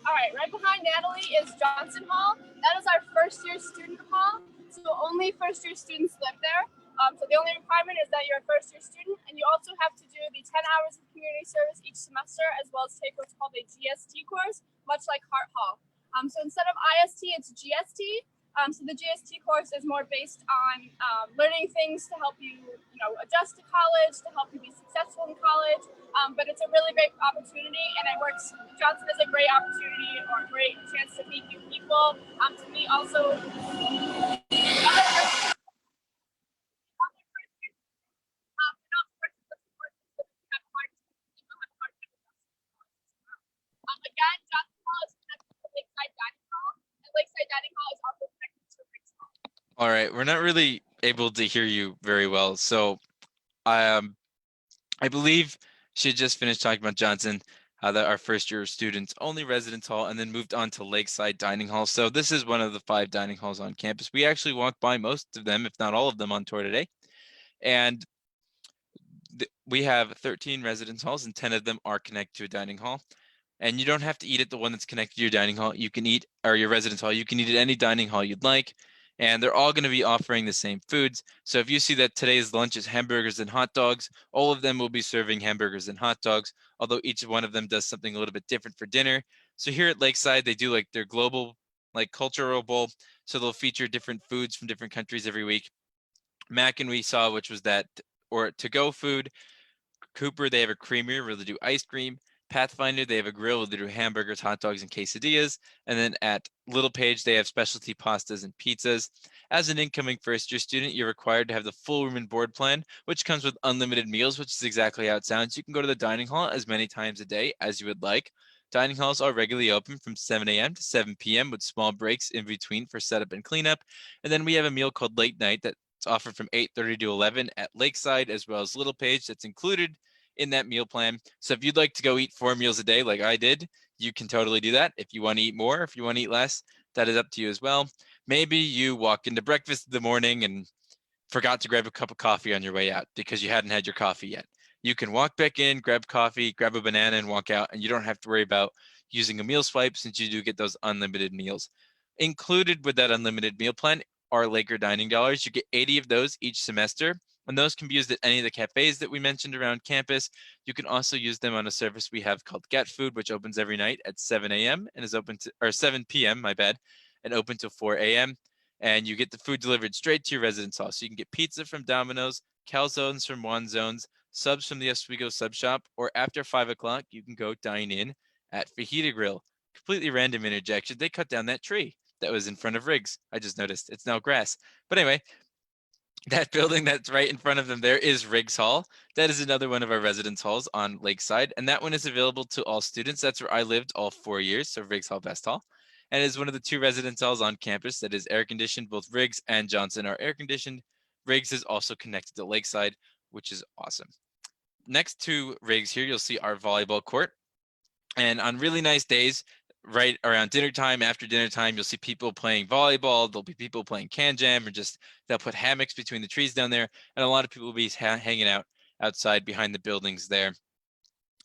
All right, right behind Natalie is Johnson Hall. That is our first year student hall. So only first year students live there. So the only requirement is that you're a first year student, and you also have to do the 10 hours of community service each semester, as well as take what's called a GST course, much like Hart Hall. So instead of IST, it's GST. So the GST course is more based on learning things to help you, adjust to college, to help you be successful in college. But it's a really great opportunity, and it works. Johnson is a great opportunity or a great chance to meet new people. To meet also. Again, Johnson Hall is connected to Lakeside Dining Hall, and Lakeside Dining Hall is also connected to Riggs Hall. All right, we're not really able to hear you very well. So I believe she had just finished talking about Johnson, that our first year students only residence hall, and then moved on to Lakeside Dining Hall. So this is one of the 5 dining halls on campus. We actually walked by most of them, if not all of them, on tour today. And we have 13 residence halls, and 10 of them are connected to a dining hall. And you don't have to eat at the one that's connected to your dining hall. You can eat, or your residence hall, you can eat at any dining hall you'd like. And they're all going to be offering the same foods. So if you see that today's lunch is hamburgers and hot dogs, all of them will be serving hamburgers and hot dogs, although each one of them does something a little bit different for dinner. So here at Lakeside, they do like their global, like cultural bowl. So they'll feature different foods from different countries every week. Mac and we saw, which was that, or to-go food. Cooper, they have a creamery where they do ice cream. Pathfinder, they have a grill where they do hamburgers, hot dogs, and quesadillas. And then at Little Page, they have specialty pastas and pizzas. As an incoming first-year student, you're required to have the full room and board plan, which comes with unlimited meals, which is exactly how it sounds. You can go to the dining hall as many times a day as you would like. Dining halls are regularly open from 7 a.m. to 7 p.m. with small breaks in between for setup and cleanup. And then we have a meal called Late Night that's offered from 8:30 to 11 at Lakeside, as well as Little Page, that's included in that meal plan. So if you'd like to go eat 4 meals a day like I did, you can totally do that. If you want to eat more, if you want to eat less, that is up to you as well. Maybe you walk into breakfast in the morning and forgot to grab a cup of coffee on your way out because you hadn't had your coffee yet. You can walk back in, grab coffee, grab a banana, and walk out, and you don't have to worry about using a meal swipe since you do get those unlimited meals. Included with that unlimited meal plan are Laker dining dollars. You get 80 of those each semester, and those can be used at any of the cafes that we mentioned around campus. You can also use them on a service we have called Get Food, which opens every night at 7 a.m. and is open to, or 7 p.m., my bad, and open till 4 a.m. And you get the food delivered straight to your residence hall. So you can get pizza from Domino's, calzones from Juan Zones, subs from the Oswego Sub Shop, or after 5 o'clock, you can go dine in at Fajita Grill. Completely random interjection. They cut down that tree that was in front of Riggs. I just noticed it's now grass. But anyway, that building that's right in front of them there is Riggs Hall. That is another one of our residence halls on Lakeside, and that one is available to all students. That's where I lived all 4 years, so Riggs Hall, Best Hall. and is one of the 2 residence halls on campus that is air conditioned. Both Riggs and Johnson are air conditioned. Riggs is also connected to Lakeside, which is awesome. Next to Riggs here, you'll see our volleyball court. And on really nice days, right around dinner time, after dinner time, you'll see people playing volleyball. There'll be people playing can jam, or just they'll put hammocks between the trees down there. And a lot of people will be hanging out outside behind the buildings there.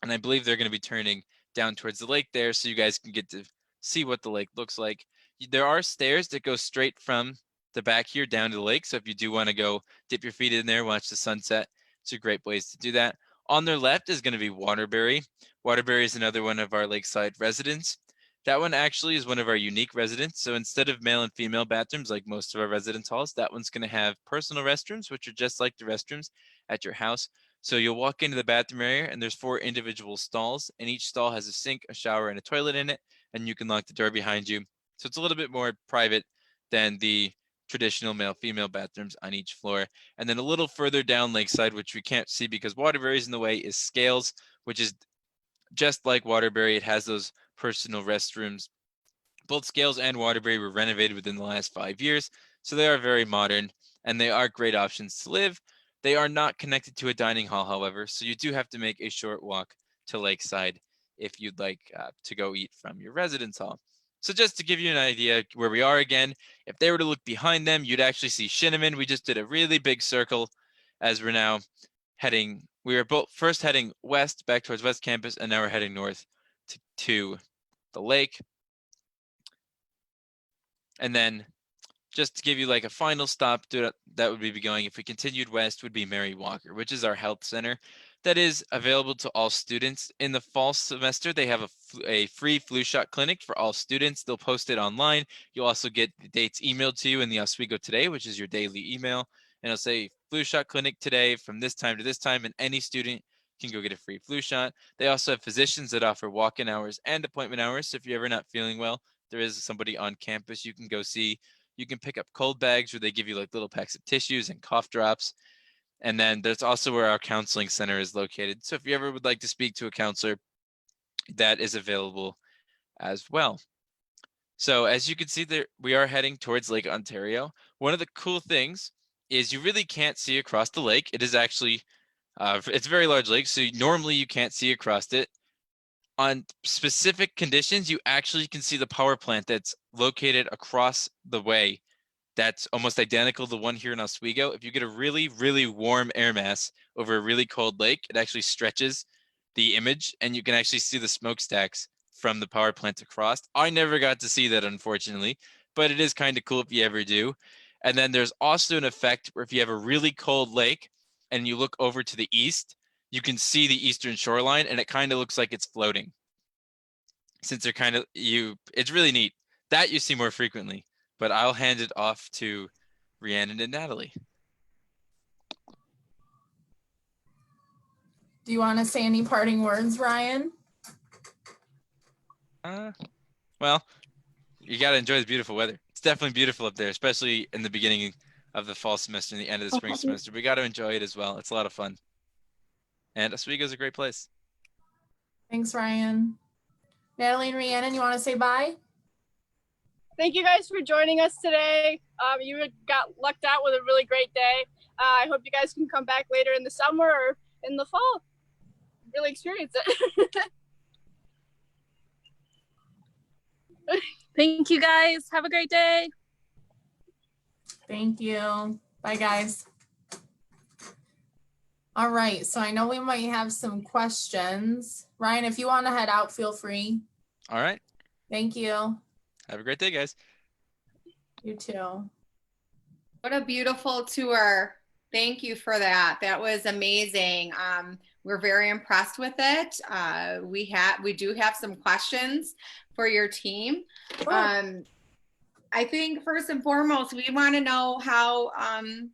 And I believe they're going to be turning down towards the lake there, so you guys can get to see what the lake looks like. There are stairs that go straight from the back here down to the lake. So if you do want to go dip your feet in there, watch the sunset, it's a great place to do that. On their left is going to be Waterbury. Waterbury is another one of our lakeside residents. That one actually is one of our unique residents. So instead of male and female bathrooms like most of our residence halls, that one's going to have personal restrooms, which are just like the restrooms at your house. So you'll walk into the bathroom area and there's 4 individual stalls, and each stall has a sink, a shower, and a toilet in it, and you can lock the door behind you. So it's a little bit more private than the traditional male-female bathrooms on each floor. And then a little further down Lakeside, which we can't see because Waterbury is in the way, is Scales, which is just like Waterbury. It has those personal restrooms. Both Scales and Waterbury were renovated within the last 5 years, so they are very modern, and they are great options to live. They are not connected to a dining hall, however, so you do have to make a short walk to Lakeside if you'd like to go eat from your residence hall. So just to give you an idea where we are again, if they were to look behind them, you'd actually see Shinneman. We just did a really big circle as we're now heading, we were both first heading west back towards West Campus, and now we're heading north to the lake. And then just to give you like a final stop that would be going if we continued west would be Mary Walker, which is our health center that is available to all students. In the fall semester, they have a free flu shot clinic for all students. They'll post it online. You'll also get the dates emailed to you in the Oswego Today, which is your daily email. And it'll say flu shot clinic today from this time to this time, and any student can go get a free flu shot. They also have physicians that offer walk-in hours and appointment hours. So if you're ever not feeling well, there is somebody on campus you can go see. You can pick up cold bags where they give you like little packs of tissues and cough drops. And then there's also where our counseling center is located. So if you ever would like to speak to a counselor, that is available as well. So as you can see there, we are heading towards Lake Ontario. One of the cool things is you really can't see across the lake. It is actually, it's a very large lake, so normally you can't see across it. On specific conditions, you actually can see the power plant that's located across the way. That's almost identical to the one here in Oswego. If you get a really, really warm air mass over a really cold lake, it actually stretches the image, and you can actually see the smokestacks from the power plant across. I never got to see that, unfortunately, but it is kind of cool if you ever do. And then there's also an effect where if you have a really cold lake and you look over to the east, you can see the eastern shoreline, and it kind of looks like it's floating. Since they're kind of, it's really neat. That you see more frequently, but I'll hand it off to Rhiannon and Natalie. Do you want to say any parting words, Ryan? Well, you got to enjoy the beautiful weather. It's definitely beautiful up there, especially in the beginning of the fall semester and the end of the spring semester. We got to enjoy it as well. It's a lot of fun. And Oswego is a great place. Thanks, Ryan. Natalie and Rhiannon, you want to say bye? Thank you guys for joining us today. You got lucked out with a really great day. I hope you guys can come back later in the summer or in the fall. Really experience it. Thank you guys. Have a great day. Thank you. Bye, guys. All right, so I know we might have some questions. Ryan, if you want to head out, feel free. All right. Thank you. Have a great day, guys. You too. What a beautiful tour. Thank you for that. That was amazing. We're very impressed with it. We do have some questions for your team. Sure. I think first and foremost, we want to know how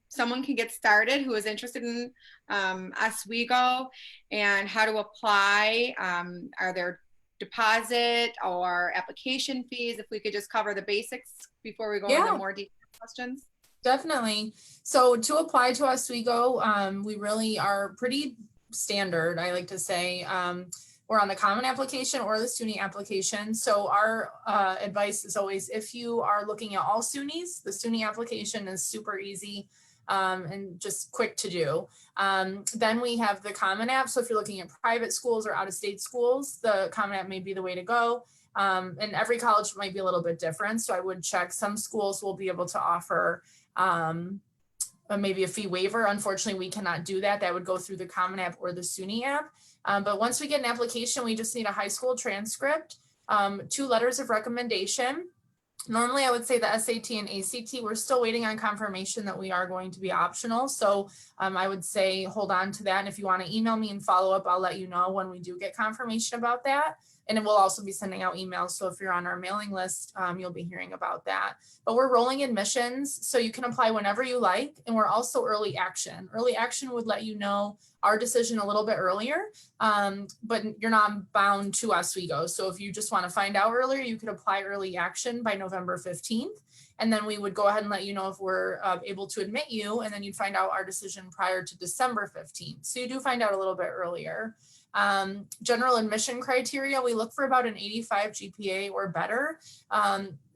someone can get started who is interested in Oswego and how to apply. Are there deposit or application fees? If we could just cover the basics before we go into more detailed questions. Definitely. So to apply to Oswego, we really are pretty standard, I like to say. or on the Common application or the SUNY application. So our advice is always, if you are looking at all SUNYs, the SUNY application is super easy and just quick to do. Then we have the Common App. So if you're looking at private schools or out-of-state schools, the Common App may be the way to go. And every college might be a little bit different. So I would check. Some schools will be able to offer maybe a fee waiver. Unfortunately, we cannot do that. That would go through the Common App or the SUNY app. But once we get an application, we just need a high school transcript, 2 letters of recommendation. Normally, I would say the SAT and ACT, we're still waiting on confirmation that we are going to be optional. So I would say hold on to that. And if you want to email me and follow up, I'll let you know when we do get confirmation about that. And it will also be sending out emails. So if you're on our mailing list, you'll be hearing about that. But we're rolling admissions, so you can apply whenever you like. And we're also early action. Early action would let you know our decision a little bit earlier, but you're not bound to Oswego. So if you just want to find out earlier, you could apply early action by November 15th. And then we would go ahead and let you know if we're able to admit you, and then you'd find out our decision prior to December 15th. So you do find out a little bit earlier. General admission criteria, we look for about an 85 GPA or better.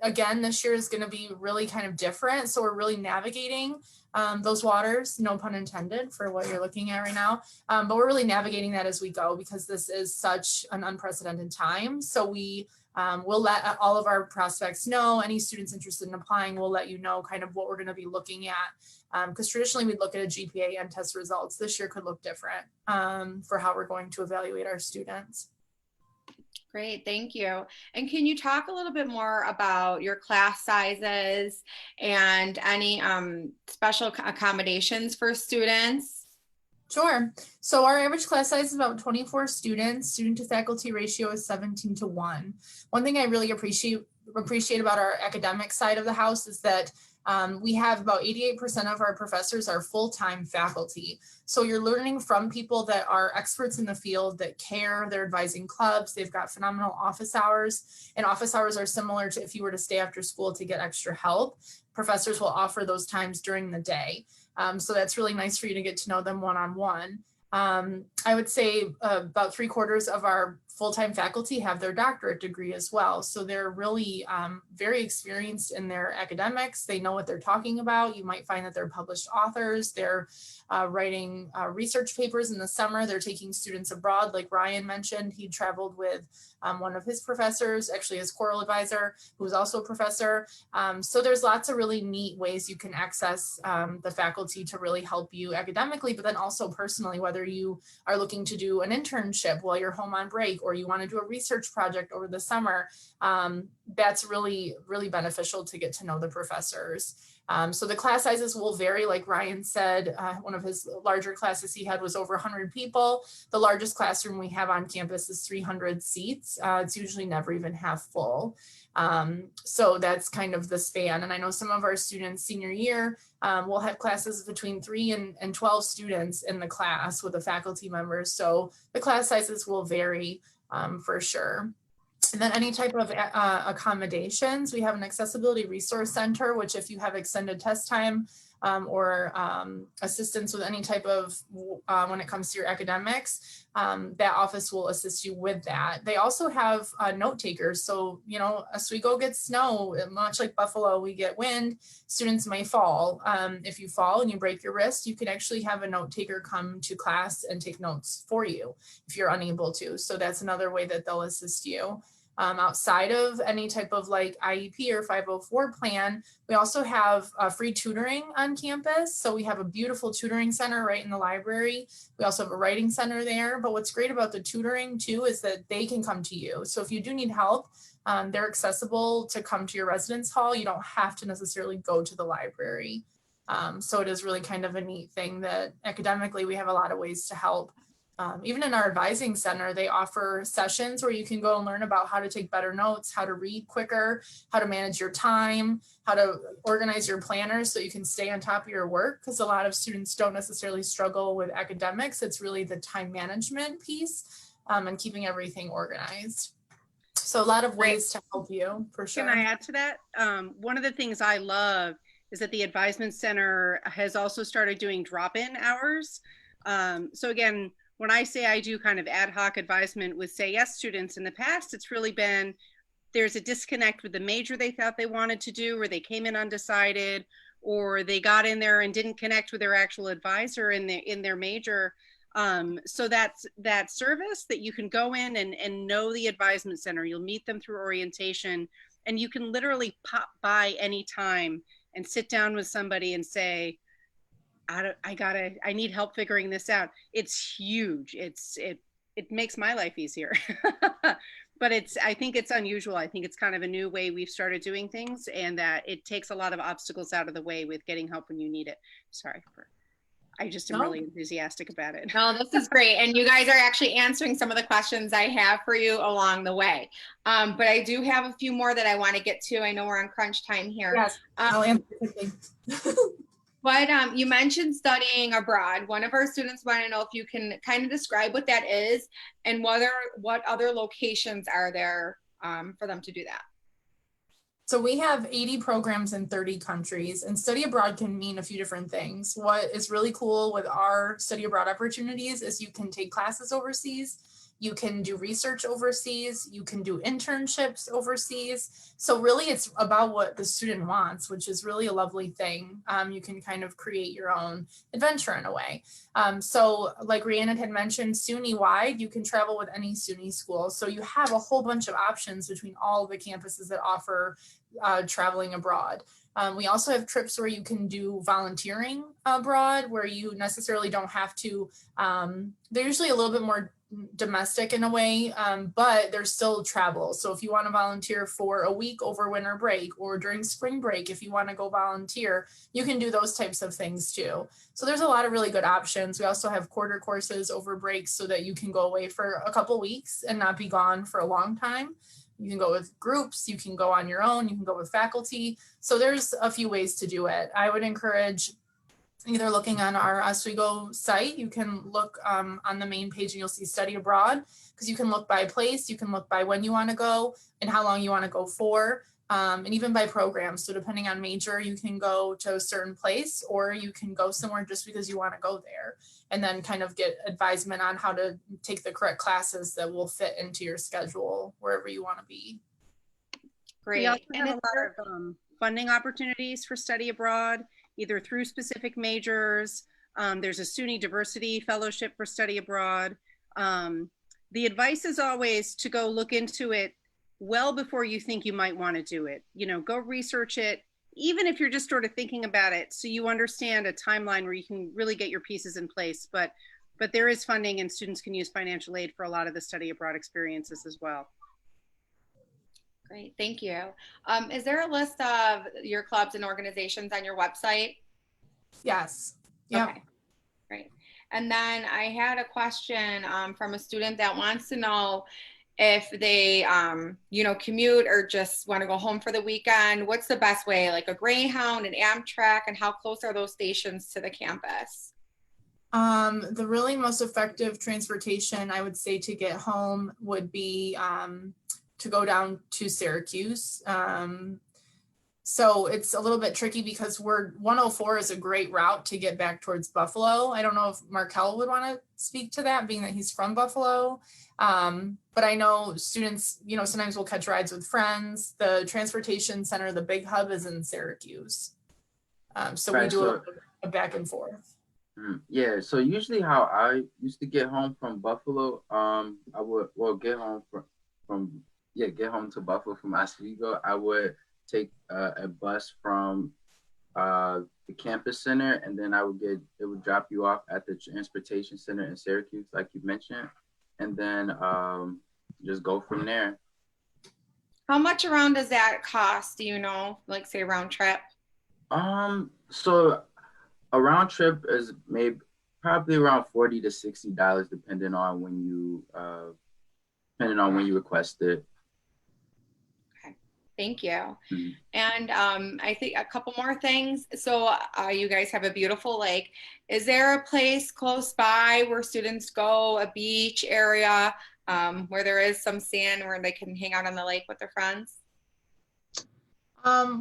Again, this year is going to be really kind of different. So we're really navigating those waters, no pun intended for what you're looking at right now. But we're really navigating that as we go, because this is such an unprecedented time. So we we'll let all of our prospects know, any students interested in applying, we'll let you know kind of what we're going to be looking at. Because traditionally we'd look at a GPA and test results. This year could look different for how we're going to evaluate our students. Great, thank you. And can you talk a little bit more about your class sizes and any special accommodations for students? Sure. So our average class size is about 24 students. Student to faculty ratio is 17:1. One thing I really appreciate about our academic side of the house is that we have about 88% of our professors are full-time faculty. So you're learning from people that are experts in the field, that care, they're advising clubs, they've got phenomenal office hours, and office hours are similar to if you were to stay after school to get extra help. Professors will offer those times during the day. So that's really nice for you to get to know them one-on-one. I would say about 3/4 of our full-time faculty have their doctorate degree as well. So they're really very experienced in their academics. They know what they're talking about. You might find that they're published authors. They're writing research papers in the summer. They're taking students abroad. Like Ryan mentioned, he traveled with one of his professors, actually his choral advisor, who was also a professor. So there's lots of really neat ways you can access the faculty to really help you academically, but then also personally, whether you are looking to do an internship while you're home on break, or you want to do a research project over the summer. That's really, really beneficial to get to know the professors. So the class sizes will vary. Like Ryan said, one of his larger classes he had was over 100 people. The largest classroom we have on campus is 300 seats. It's usually never even half full. So that's kind of the span. And I know some of our students senior year will have classes between 3 and 12 students in the class with the faculty members. So the class sizes will vary for sure. And then any type of accommodations, we have an accessibility resource center, which if you have extended test time or assistance with any type of, when it comes to your academics, that office will assist you with that. They also have note takers. So, you know, Oswego gets snow, much like Buffalo, we get wind, students may fall. If you fall and you break your wrist, you can actually have a note taker come to class and take notes for you if you're unable to. So that's another way that they'll assist you. Outside of any type of like IEP or 504 plan, we also have free tutoring on campus. So we have a beautiful tutoring center right in the library. We also have a writing center there. But what's great about the tutoring too is that they can come to you. So if you do need help, they're accessible to come to your residence hall. You don't have to necessarily go to the library. So it is really kind of a neat thing that academically we have a lot of ways to help. Even in our advising center, they offer sessions where you can go and learn about how to take better notes, how to read quicker, how to manage your time, how to organize your planners so you can stay on top of your work, because a lot of students don't necessarily struggle with academics. It's really the time management piece and keeping everything organized. So a lot of ways to help you, for sure. Can I add to that? One of the things I love is that the advisement center has also started doing drop-in hours. So again, when I say I do kind of ad hoc advisement with Say Yes students, in the past, it's really been there's a disconnect with the major they thought they wanted to do, or they came in undecided, or they got in there and didn't connect with their actual advisor in their major. So that's that service that you can go in and know the advisement center. You'll meet them through orientation, and you can literally pop by anytime and sit down with somebody and say, I need help figuring this out. It's huge. It makes my life easier. But I think it's unusual. I think it's kind of a new way we've started doing things, and that it takes a lot of obstacles out of the way with getting help when you need it. I just am really enthusiastic about it. No, this is great. And you guys are actually answering some of the questions I have for you along the way. But I do have a few more that I want to get to. I know we're on crunch time here. Yes, I'll answer quickly. But you mentioned studying abroad. One of our students want to know if you can kind of describe what that is and what other locations are there for them to do that. So we have 80 programs in 30 countries, and study abroad can mean a few different things. What is really cool with our study abroad opportunities is you can take classes overseas, you can do research overseas, you can do internships overseas. So really it's about what the student wants, which is really a lovely thing. You can kind of create your own adventure in a way. So like Rhiannon had mentioned, SUNY-wide, you can travel with any SUNY school. So you have a whole bunch of options between all the campuses that offer traveling abroad. We also have trips where you can do volunteering abroad, where you necessarily don't have to, they're usually a little bit more domestic in a way, but there's still travel. So if you want to volunteer for a week over winter break, or during spring break, if you want to go volunteer, you can do those types of things too. So there's a lot of really good options. We also have quarter courses over breaks so that you can go away for a couple weeks and not be gone for a long time. You can go with groups, you can go on your own, you can go with faculty. So there's a few ways to do it. I would encourage either looking on our Oswego site. You can look on the main page and you'll see study abroad, because you can look by place, you can look by when you want to go and how long you want to go for, and even by program. So depending on major, you can go to a certain place, or you can go somewhere just because you want to go there, and then kind of get advisement on how to take the correct classes that will fit into your schedule wherever you want to be. Great. We also have a lot of funding opportunities for study abroad, either through specific majors. There's a SUNY Diversity Fellowship for study abroad. The advice is always to go look into it well before you think you might want to do it. You know, go research it, even if you're just sort of thinking about it, so you understand a timeline where you can really get your pieces in place. But there is funding, and students can use financial aid for a lot of the study abroad experiences as well. Great, thank you. Is there a list of your clubs and organizations on your website? Yes. Yeah. Okay, great. And then I had a question from a student that wants to know if they, commute or just want to go home for the weekend. What's the best way, like a Greyhound, an Amtrak, and how close are those stations to the campus? The really most effective transportation, I would say, to get home would be to go down to Syracuse. So it's a little bit tricky because 104 is a great route to get back towards Buffalo. I don't know if Markel would want to speak to that, being that he's from Buffalo. But I know students, sometimes will catch rides with friends. The transportation center, the big hub, is in Syracuse. So we do a back and forth. Yeah, so usually how I used to get home from Buffalo, I would get home get home to Buffalo from Oswego. I would take a bus from the campus center, and then it would drop you off at the transportation center in Syracuse, like you mentioned, and then just go from there. How much around does that cost? Do you know, like say round trip? So a round trip is probably around $40 to $60, depending on when you request it. Thank you. Mm-hmm. And I think a couple more things. So you guys have a beautiful lake. Is there a place close by where students go, a beach area where there is some sand where they can hang out on the lake with their friends?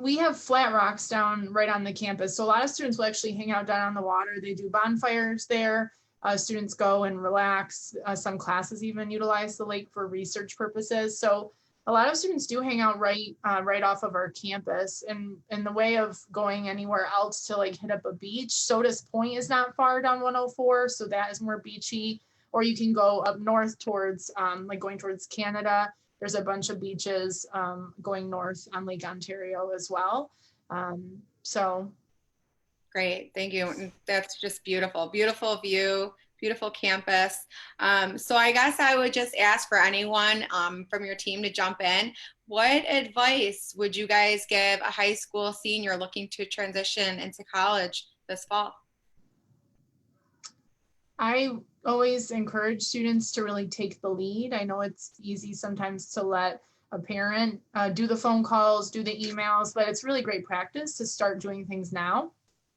We have flat rocks down right on the campus. So a lot of students will actually hang out down on the water. They do bonfires there. Students go and relax. Some classes even utilize the lake for research purposes. So a lot of students do hang out right off of our campus. And in the way of going anywhere else to like hit up a beach, Sodas Point is not far down 104, so that is more beachy. Or you can go up north towards like going towards Canada. There's a bunch of beaches going north on Lake Ontario as well. So Great, thank you. That's just beautiful. Beautiful view, beautiful campus. So I guess I would just ask for anyone from your team to jump in. What advice would you guys give a high school senior looking to transition into college this fall? I always encourage students to really take the lead. I know it's easy sometimes to let a parent do the phone calls, do the emails, but it's really great practice to start doing things now.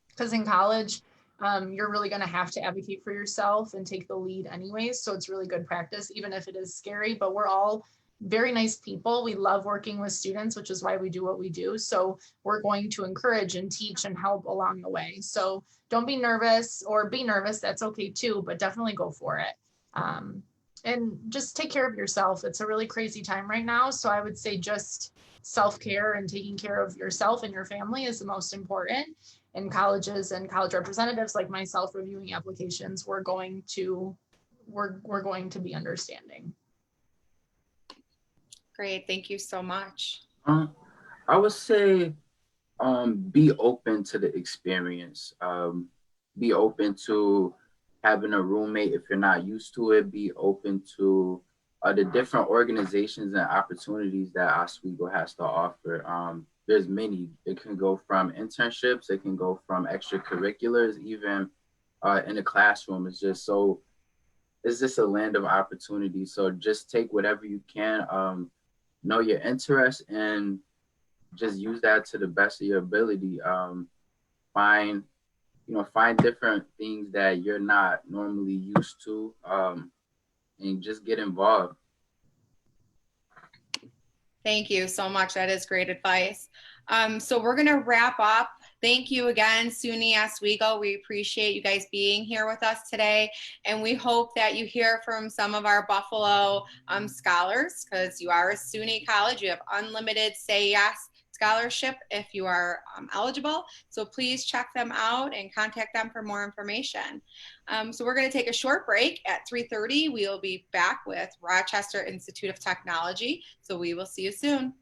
Because in college, you're really going to have to advocate for yourself and take the lead anyways. So it's really good practice, even if it is scary. But we're all very nice people. We love working with students, which is why we do what we do. So we're going to encourage and teach and help along the way. So don't be nervous, or be nervous. That's okay too, but definitely go for it. And just take care of yourself. It's a really crazy time right now. So I would say just self-care and taking care of yourself and your family is the most important. In colleges and college representatives like myself reviewing applications, we're going to be understanding. Great, thank you so much. I would say be open to the experience. Be open to having a roommate if you're not used to it. Be open to the different organizations and opportunities that Oswego has to offer. There's many. It can go from internships, it can go from extracurriculars, even in the classroom. It's just a land of opportunity. So just take whatever you can, know your interests, and just use that to the best of your ability. Find different things that you're not normally used to, and just get involved. Thank you so much. That is great advice. So we're going to wrap up. Thank you again, SUNY Oswego. We appreciate you guys being here with us today. And we hope that you hear from some of our Buffalo scholars, because you are a SUNY college. You have unlimited Say Yes scholarship if you are eligible. So please check them out and contact them for more information. So we're going to take a short break. At 3:30, we will be back with Rochester Institute of Technology. So we will see you soon.